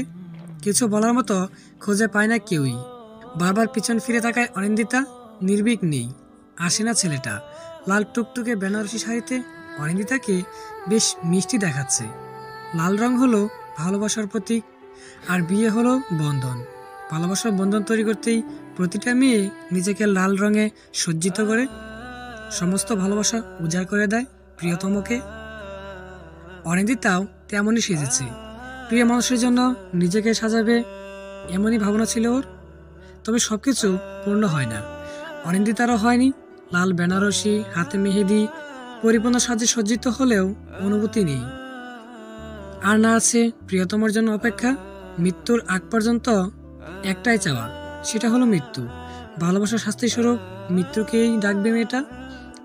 কিছু বলার মতো খুঁজে পায় না কেউই। বারবার পিছন ফিরে তাকায় অনিন্দিতা। নির্ভীক নেই, আসে না ছেলেটা। লাল টুকটুকে বেনারসি শাড়িতে অনিন্দিতাকে বেশ মিষ্টি দেখাচ্ছে। লাল রং হলো ভালোবাসার প্রতীক, আর বিয়ে হলো বন্ধন। ভালোবাসার বন্ধন তৈরি করতেই প্রতিটা মেয়ে নিজেকে লাল রঙে সজ্জিত করে সমস্ত ভালোবাসা উজাড় করে দেয় প্রিয়তমকে। অনিন্দিতাও তেমনই সেজেছে, প্রিয় মানুষের জন্য নিজেকে সাজাবে এমনই ভাবনা ছিল ওর। তবে সবকিছু পূর্ণ হয় না। অনিন্দিতারও হয়নি। লাল বেনারসি, হাতে মেহেদি, পরিপূর্ণ সাজে সজ্জিত হলেও অনুভূতি নেই। আর না আছে প্রিয়তমার জন্য অপেক্ষা। মৃত্যুর আগ পর্যন্ত একটাই চাওয়া, সেটা হলো মৃত্যু। ভালোবাসার শাস্তি স্বরূপ মৃত্যুকেই ডাকবে মেয়েটা।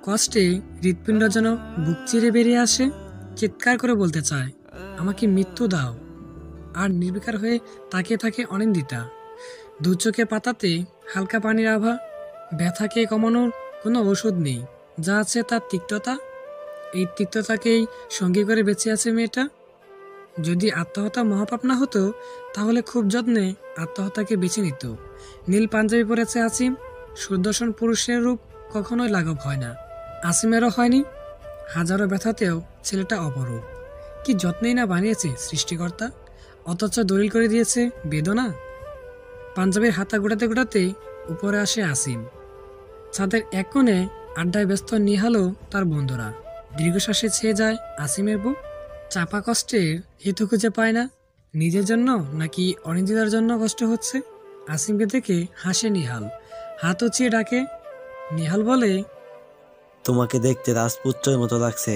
কষ্টে হৃৎপিণ্ড যেন বুক চিরে বেরিয়ে আসে, চিৎকার করে বলতে চায়, আমাকে মৃত্যু দাও। আর নির্বিকার হয়ে তাকিয়ে থাকে অনিন্দিতা। দু চোখে পাতাতে হালকা পানির আভা। ব্যথাকে কমানোর কোনো ওষুধ নেই, যা আছে তার তিক্ততা। এই তিক্ততাকেই সঙ্গী করে বেঁচে আছে মেয়েটা। যদি আত্মহত্যা মহাপাপ না হতো, তাহলে খুব যত্নে আত্মহত্যাকে বেছে নিত। নীল পাঞ্জাবি পরেছে আসিম। সুদর্শন পুরুষের রূপ কখনোই লাঘব হয় না। আসিমেরও হয়নি। হাজারো ব্যথাতেও ছেলেটা অপরূপ। কি যত্নেই না বানিয়েছে সৃষ্টিকর্তা, অথচ দলিল করে দিয়েছে বেদনা। পাঞ্জাবির হাতা গোটাতে গোটাতে উপরে আসে আসিম। ছাদের এক কোণে আড্ডায় ব্যস্ত নিহালও তার বন্ধুরা। দীর্ঘশ্বাসে ছেয়ে যায় আসিমের বুক। চাপা কষ্টের হেতু খুঁজে পায় না। নিজের জন্য নাকি অনিন্দিতার জন্য কষ্ট হচ্ছে। আসিমকে দেখে হাসে নিহাল, হাত উঁচিয়ে ডাকে। নিহাল বলে, তোমাকে দেখতে রাজপুত্রের মতো লাগছে,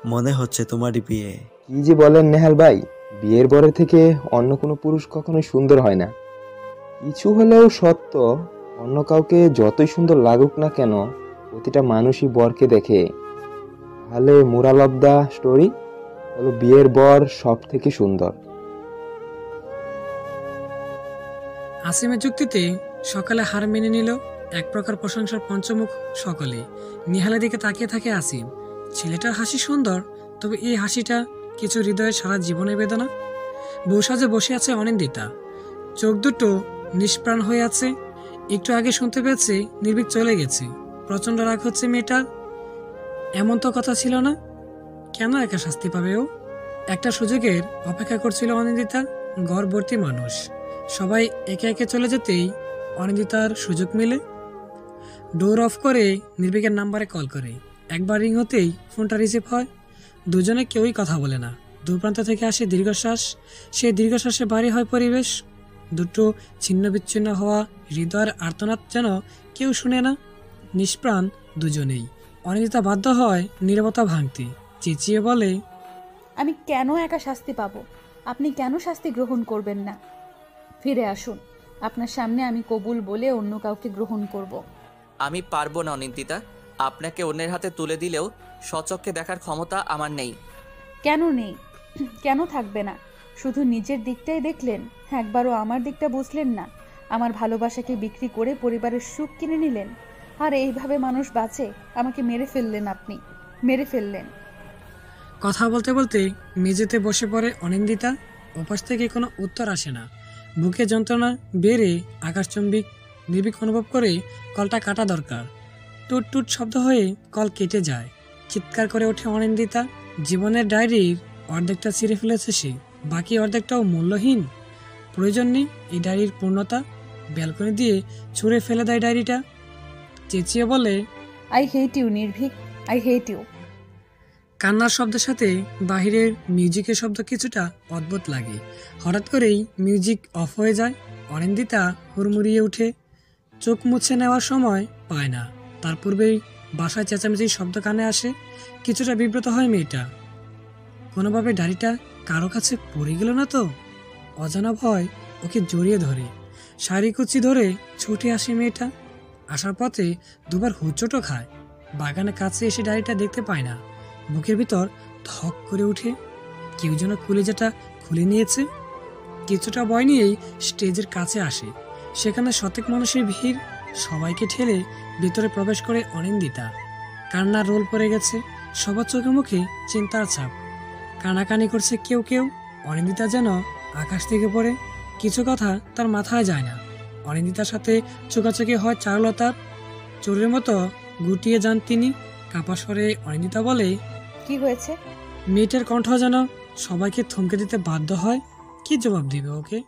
মনে হচ্ছে তোমারই বিয়ে। কি যে বলেন নেহাল ভাই, বিয়ের পরে থেকে অন্য কোনো পুরুষ কখনোই সুন্দর হয় না। কিছু হলেও সত্য, অন্য কাউকে যতই সুন্দর লাগুক না কেন, প্রতিটা মানুষই বরকে দেখে। তাহলে মোরাল অফ দ্য স্টোরি হলো বিয়ের বর সব থেকে সুন্দর। আসিমের যুক্তিতে সকালে হার মেনে নিল। এক প্রকার প্রশংসার পঞ্চমুখ সকলে। নিহালের দিকে তাকিয়ে থাকে আসিম। ছেলেটার হাসি সুন্দর, তবে এই হাসিটা কিছু হৃদয়ের সারা জীবনের বেদনা। বউ সাজে বসে আছে অনিন্দিতা। চোখ দুটো নিষ্প্রাণ হয়ে আছে। একটু আগে শুনতে পেয়েছে নির্ভীক চলে গেছে। প্রচন্ড রাগ হচ্ছে মেয়েটার। এমন তো কথা ছিল না। কেন একা শাস্তি পাবে ও? একটা সুযোগের অপেক্ষা করছিল অনিন্দিতা। ঘর ভর্তি মানুষ, সবাই একে একে চলে যেতেই অনিন্দিতার সুযোগ মিলে। ডোর অফ করে নির্ভীকের নাম্বারে কল করে। একবার রিং হতেই ফোনটা রিসিভ হয়। দুজনে কেউই কথা বলে না। দূরপ্রান্ত থেকে আসে দীর্ঘশ্বাস। সেই দীর্ঘশ্বাসে ভারী হয় পরিবেশ। দুটো ছিন্ন বিচ্ছিন্ন হওয়া হৃদয়ের আর্তনাদ যেন কেউ শুনে না। নিষ্প্রাণ দুজনেই। অনিন্দিতা বাধ্য হয় নীরবতা ভাঙতে। চেঁচিয়ে বলে, আমি কেন একা শাস্তি পাবো? আপনি কেন শাস্তি গ্রহণ করবেন না? ফিরে আসুন, আপনার সামনে আমি কবুল বলে অন্য কাউকে গ্রহণ করব। আমি পারবো না অনিন্দিতা। আপনাকে অন্যের হাতে তুলে দিলেও স্বচক্ষে দেখার ক্ষমতা আমার নেই। কেন নেই? কেন থাকবে না? শুধু নিজের দিকটাই দেখলেন, একবারও আমার দিকটা বুঝলেন না। আমার ভালোবাসাকে বিক্রি করে পরিবারের সুখ কিনে নিলেন। আর এইভাবে মানুষ বাঁচে? আমাকে মেরে ফেললেন, আপনি মেরে ফেললেন। কথা বলতে বলতে মেঝেতে বসে পড়ে অনিন্দিতা। ওপাশ থেকে কোনো উত্তর আসে না। বুকে যন্ত্রণা বেড়ে আকাশচুম্বী নির্ভীক অনুভব করে কলটা কাটা দরকার। টুট টুট শব্দ হয়ে কল কেটে যায়। চিৎকার করে ওঠে অনিন্দিতা। জীবনের ডায়েরির অর্ধেকটা ছিঁড়ে ফেলেছে সে, বাকি অর্ধেকটাও মূল্যহীন। প্রয়োজন নেই এই ডায়েরির পূর্ণতা। ব্যালকনি দিয়ে ছুঁড়ে ফেলে দেয় ডায়েরিটা। চেঁচিয়ে বলে, আই হেট ইউ নির্ভীক, আই হেট ইউ। কান্নার শব্দের সাথে বাহিরের মিউজিকের শব্দ কিছুটা অদ্ভুত লাগে। হঠাৎ করেই মিউজিক অফ হয়ে যায়। অনিন্দিতা হুড়মুড়িয়ে উঠে। চোখ মুছে নেওয়ার সময় পায় না। তার পূর্বেই বাসায় চেঁচামেচির শব্দ কানে আসে। কিছুটা বিব্রত হয় মেয়েটা। কোনোভাবে ডায়েরিটা কারো কাছে পড়ে গেল না তো? অজানা ভয় ওকে জড়িয়ে ধরে। শাড়ি কুচি ধরে ছুটে আসে মেয়েটা। আসার পথে দুবার হুঁচোটও খায়। বাগানের কাছে এসে ডায়েরিটা দেখতে পায় না। বুকের ভিতর ধক করে উঠে। কেউ যেন কলিজাটা খুলে নিয়েছে। কিছুটা ভয় নিয়েই স্টেজের কাছে আসে। সেখানে শতেক মানুষের ভিড়। সবাইকে ঠেলে ভিতরে প্রবেশ করে অনিন্দিতা। কান্নার রোল পড়ে গেছে। সবার চোখে মুখে চিন্তার ছাপ। কানাকানি করছে কেউ কেউ। অনিন্দিতা যেন আকাশ থেকে পড়ে। কিছু কথা তার মাথায় যায় না। অনিন্দিতার সাথে চোখাচোখি হয় চারুলতার। চোরের মতো গুটিয়ে যান তিনি। কাপা স্বরে অনিন্দিতা বলে, কি হয়েছে? মেয়েটার কণ্ঠ যেন সবাইকে থমকে দিতে বাধ্য হয়। কি জবাব দিবে ওকে?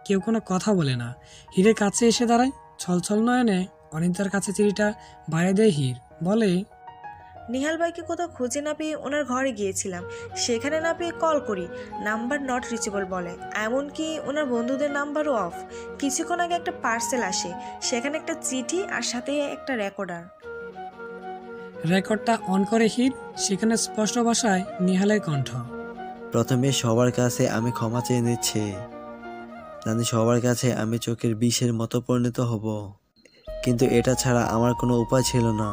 কেউ কোনো কথা বলে না। হীরের কাছে এসে দাঁড়ায়, ছলছল নয়নে অনিন্দিতার কাছে চিঠিটা বাইরে দেয় হীর, বলে, নিহাল ভাইকে কোথাও খুঁজে না পেয়ে ওনার ঘরে গিয়েছিলাম, সেখানে না পেয়ে কল করি, নাম্বার নট রিচেবল বলে, এমনকি ওনার বন্ধুদের নাম্বারও অফ। কিছুক্ষণ আগে একটা পার্সেল আসে, সেখানে একটা চিঠি আর সাথে একটা রেকর্ডার। রেকর্ডটা অন করে হীর, সেখানে স্পষ্ট ভাষায় নিহালের কণ্ঠ। প্রথমে সবার কাছে আমি ক্ষমা চেয়ে নিচ্ছি। জানি সবার কাছে আমি চোখের বিষের মতো পরিণত হব, কিন্তু এটা ছাড়া আমার কোনো উপায় ছিল না।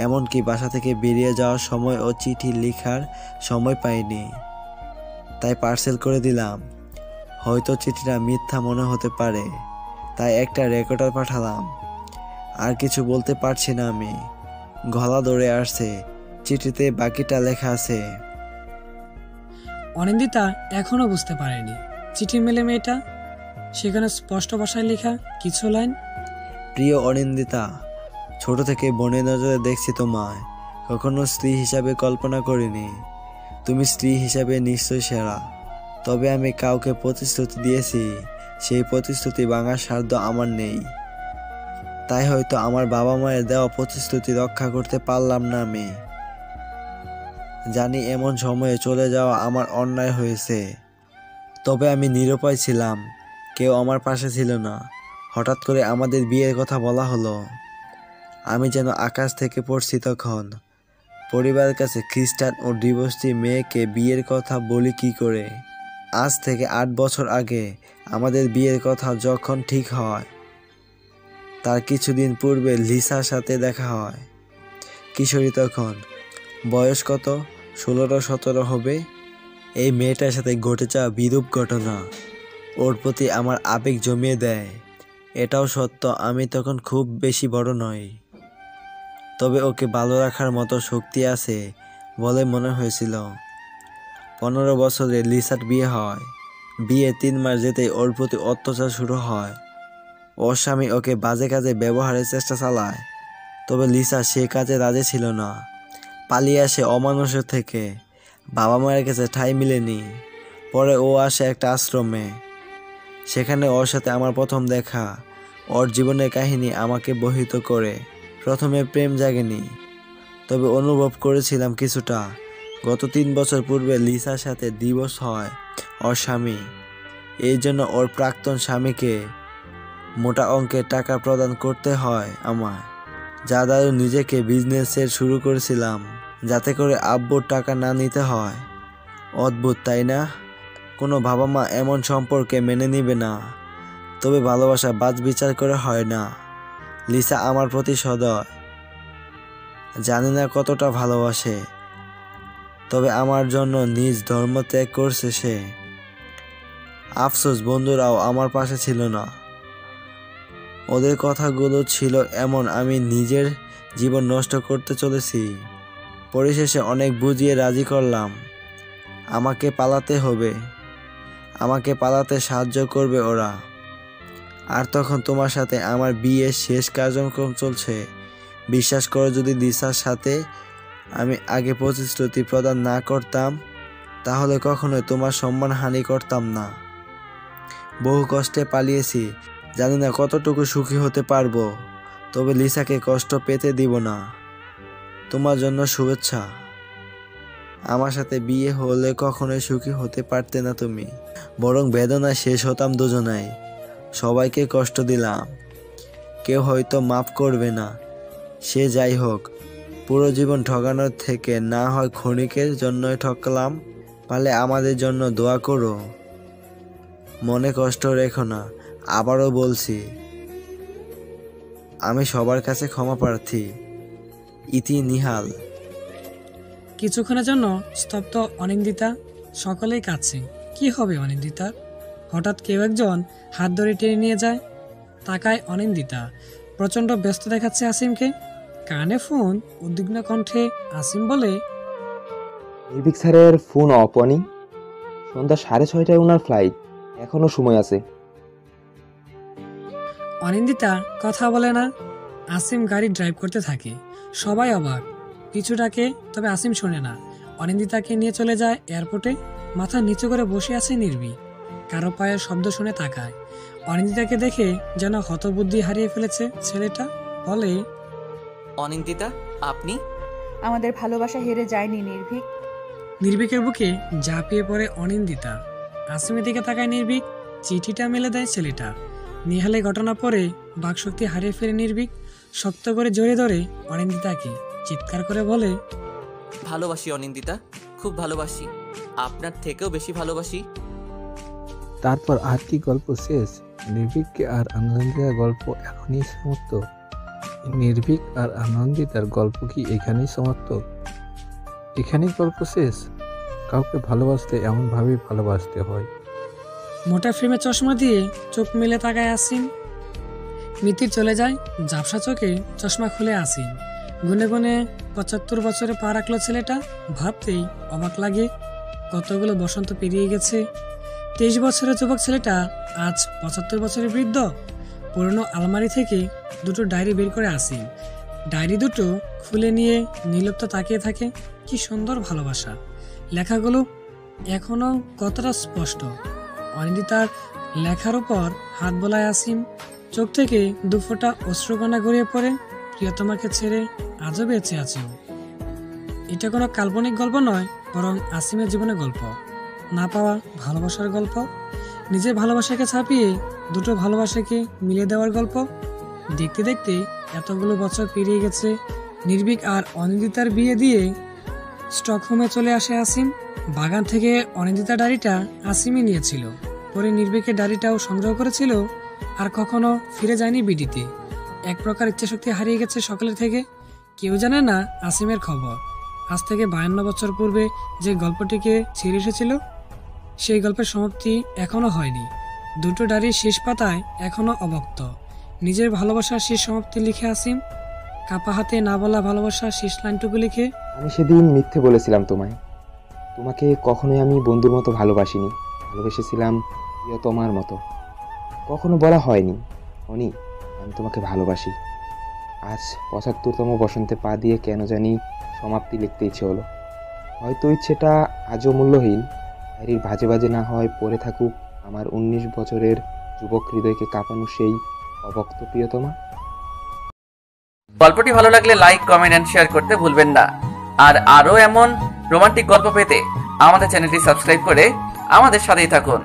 এমনকি বাসা থেকে বেরিয়ে যাওয়ার সময় ও চিঠি লেখার সময় পাইনি, তাই পার্সেল করে দিলাম। হয়তো চিঠিটা মিথ্যা মনে হতে পারে, তাই একটা রেকর্ডার পাঠালাম। আর কিছু বলতে পারছি না আমি, গলা ধরে আসছে। চিঠিতে বাকিটা লেখা আছে। অনিন্দিতা এখনো বুঝতে পারেনি চিঠি মেলে মেয়েটা। সেখানে স্পষ্ট ভাষায় লেখা কিছু লাইন। প্রিয় অনিন্দিতা, ছোট থেকে বোনের নজরে দেখছি তোমায়, কখনো স্ত্রী হিসাবে কল্পনা করিনি। তুমি স্ত্রী হিসাবে নিশ্চয় সেরা। তবে আমি কাউকে প্রতিশ্রুতি দিয়েছি, সেই প্রতিশ্রুতি ভাঙার সাধ্য আমার নেই। তাই হয়তো আমার বাবা মায়ের দেওয়া প্রতিশ্রুতি রক্ষা করতে পারলাম না আমি। জানি এমন সময়ে চলে যাওয়া আমার অন্যায় হয়েছে, তবে আমি নিরুপায় ছিলাম। কেউ আমার পাশে ছিল না। হঠাৎ করে আমাদের বিয়ের কথা বলা হলো। আমি যেন আকাশ থেকে পড়ছি তখন। পরিবারের কাছে খ্রিস্টান ও ডিভোর্সি মেয়েকে বিয়ের কথা বলি কি করে? আজ থেকে 8 বছর আগে আমাদের বিয়ের কথা যখন ঠিক হয়, তার কিছুদিন পূর্বে লিসার সাথে দেখা হয়। কিশোরী তখন, বয়স কত, 16-17 হবে। এই মেয়েটার সাথে ঘটে যাওয়া বিরূপ ঘটনা ওর প্রতি আমার আবেগ জমিয়ে দেয়। এটাও সত্য, আমি তখন খুব বেশি বড় নই, তবে ওকে ভালো রাখার মতো শক্তি আছে বলে মনে হয়েছিল। 15 বছরে লিসার বিয়ে হয়। বিয়ে 3 মাস যেতেই ওর প্রতি অত্যাচার শুরু হয়। ওর স্বামী ওকে বাজে কাজে ব্যবহারের চেষ্টা চালায়, তবে লিসা সে কাজে রাজি ছিল না। পালিয়ে আসে অমানুষের থেকে। বাবা মায়ের কাছে ঠাঁই মিলেনি। পরে ও আসে একটা আশ্রমে। সেখানে ওর সাথে আমার প্রথম দেখা। ওর জীবনের কাহিনী আমাকে বহিত করে। প্রথমে প্রেম জাগেনি, তবে অনুভব করেছিলাম কিছুটা। গত 3 বছর পূর্বে লিসার সাথে ডিভোর্স হয় ওর স্বামী। এই জন্য ওর প্রাক্তন স্বামীকে মোটা অঙ্কের টাকা প্রদান করতে হয় আমার, যা দ্বারা নিজেকে বিজনেসের শুরু করেছিলাম, যাতে করে আব্বুর টাকা না নিতে হয়। অদ্ভুত তাই না? কোনো বাবা মা এমন সম্পর্কে মেনে নিবে না, তবে ভালোবাসা বাজ বিচার করে হয় না। লিসা আমার প্রতি সদয়, জানি না কতটা ভালোবাসে, তবে আমার জন্য নিজ ধর্ম ত্যাগ করছে সে। আফসোস বন্ধুরাও আমার পাশে ছিল না। ওদের কথাগুলো ছিল এমন, আমি নিজের জীবন নষ্ট করতে চলেছি। পরিশেষে অনেক বুঝিয়ে রাজি করলাম। আমাকে পালাতে হবে, আমাকে পালাতে সাহায্য করবে ওরা। আর তখন তোমার সাথে আমার বিয়ের শেষ কার্যক্রম চলছে। বিশ্বাস করো, যদি লিসার সাথে আমি আগে প্রতিশ্রুতি প্রদান না করতাম, তাহলে কখনোই তোমার সম্মানহানি করতাম না। বহু কষ্টে পালিয়েছি, জানি না কতটুকু সুখী হতে পারবো, তবে লিসাকে কষ্ট পেতে দিব না। তোমার জন্য শুভেচ্ছা। আমার সাথে বিয়ে হলে কখনোই সুখী হতে পারতে না তুমি, বরং বেদনায় শেষ হতাম দুজনাই। সবাইকে কষ্ট দিলাম, কেউ হয়তো মাফ করবে না। সে যাই হোক, পুরো জীবন ঠকানোর থেকে না হয় ক্ষণিকের জন্যই ঠকলাম। পারলে আমাদের জন্য দোয়া করো, মনে কষ্ট রেখো না। আবারও বলছি, আমি সবার কাছে ক্ষমা প্রার্থী। ইতি নিহাল। কিছুক্ষণের জন্য স্তব্ধ অনিন্দিতা। সকলেই কাছে। কি হবে অনিন্দিতার? হঠাৎ কেউ একজন হাত ধরে টেনে নিয়ে যায়। তাকায় অনিন্দিতা। প্রচণ্ড ব্যস্ত দেখাচ্ছে আসিমকে। কানে ফোন, উদ্বিগ্ন কণ্ঠে আসিম বলে, নির্ভীক স্যারের ফোন অফ অনি। সন্ধ্যা 6:30টায় ওনার ফ্লাইট, এখনো সময় আছে। অনিন্দিতা কথা বলে না। আসিম গাড়ি ড্রাইভ করতে থাকে। সবাই অবাক, পিছু ডাকে, তবে আসিম শোনে না। অনিন্দিতাকে নিয়ে চলে যায় এয়ারপোর্টে। মাথা নিচু করে বসে আছে নির্ভীক। কারো পায়ের শব্দ শুনে তাকায়। অনিন্দিতাকে দেখে যেন হতবুদ্ধি হারিয়ে ফেলেছে ছেলেটা। বলে, অনিন্দিতা, আপনি? আমাদের ভালোবাসা হেরে যায়নি নির্ভীক। নির্ভীকের বুকে ঝাঁপিয়ে পড়ে অনিন্দিতা। আসিমের দিকে তাকায় নির্ভীক। চিঠিটা মেলে দেয় ছেলেটা। নিহালে ঘটনা পরে বাকশক্তি হারিয়ে ফেলে নির্ভীক। শক্ত করে জড়িয়ে ধরে অনিন্দিতাকে, চিৎকার করে বলে, ভালোবাসি অনিন্দিতা, খুব ভালোবাসি, আপনার থেকেও বেশি ভালোবাসি। তারপর আর কি গল্প শেষ? নির্ভীক আর আনন্দিতার গল্প এখনই সমাপ্ত? নির্ভীক আর আনন্দিতার গল্প কি এখানেই সমাপ্ত? এখানেই গল্প শেষ? কাউকে ভালোবাসতে এমনভাবেই ভালোবাসতে হয়। মোটা ফ্রেমে চশমা দিয়ে চোখ মেলে তাকায় আসিম। মিতির চলে যায়। ঝাপসা চোখে চশমা খুলে আসিম। গুনে গুনে ৭৫ বছরে পা রাখলো ছেলেটা। ভাবতেই অবাক লাগে, কতগুলো বসন্ত পেরিয়ে গেছে। ২৩ বছরের যুবক ছেলেটা আজ ৭৫ বছরের বৃদ্ধ। পুরনো আলমারি থেকে দুটো ডায়েরি বের করে আসিম। ডায়েরি দুটো খুলে নিয়ে নির্লিপ্ত তাকিয়ে থাকে। কি সুন্দর ভালোবাসা! লেখাগুলো এখনো কতটা স্পষ্ট। অনিন্দিতার লেখার উপর হাত বোলায় আসিম। চোখ থেকে দুফোঁটা অশ্রুকণা গড়িয়ে পড়ে। প্রিয়তমাকে ছেড়ে আজও বেঁচে আছে ও। এটা কোনো কাল্পনিক গল্প নয়, বরং আসিমের জীবনের গল্প। না পাওয়া ভালোবাসার গল্প। নিজের ভালোবাসাকে ছাপিয়ে দুটো ভালোবাসাকে মিলিয়ে দেওয়ার গল্প। দেখতে দেখতে এতগুলো বছর পেরিয়ে গেছে। নির্ভীক আর অনিন্দিতার বিয়ে দিয়ে স্টকহোমে চলে আসে আসিম। বাগান থেকে অনিন্দিতা ডায়েরিটা আসিমই নিয়েছিল। পরে নির্ভীকের ডায়েরিটাও সংগ্রহ করেছিল। আর কখনো ফিরে যায়নি বিডিতে। এক প্রকার ইচ্ছাশক্তি হারিয়ে গেছে সকলের থেকে। কেউ জানে না আসিমের খবর। আজ থেকে ৫২ বছর পূর্বে যে গল্পটিকে ছেড়ে এসেছিল, সেই গল্পের সমাপ্তি এখনো হয়নি। দুটো ডায়েরির শেষ পাতায় এখনো অবক্ত। নিজের ভালোবাসার শেষ সমাপ্তি লিখে আসিম। কাপা হাতে না বলা ভালোবাসার শেষ লাইনটুকু লিখে, আমি সেদিন মিথ্যে বলেছিলাম তোমায়। তোমাকে কখনোই আমি বন্ধুর মতো ভালোবাসিনি, ভালোবেসেছিলাম প্রিয়তমার মতো। কখনো বলা হয়নি, অনি আমি তোমাকে ভালোবাসি। আজ ৭৫তম বসন্তে পা দিয়ে কেন জানি সমাপ্তি লিখতে ইচ্ছে হলো। হয়তো ইচ্ছেটা আজও মূল্যহীন। ডায়েরির বাজে বাজে না হয় পড়ে থাকুক আমার ১৯ বছরের যুবক হৃদয়কে কাঁপানো সেই অবক্ত প্রিয়তমা। গল্পটি ভালো লাগলে লাইক, কমেন্ট এন্ড শেয়ার করতে ভুলবেন না। আর আরও এমন রোমান্টিক গল্প পেতে আমাদের চ্যানেলটি সাবস্ক্রাইব করে আমাদের সাথেই থাকুন।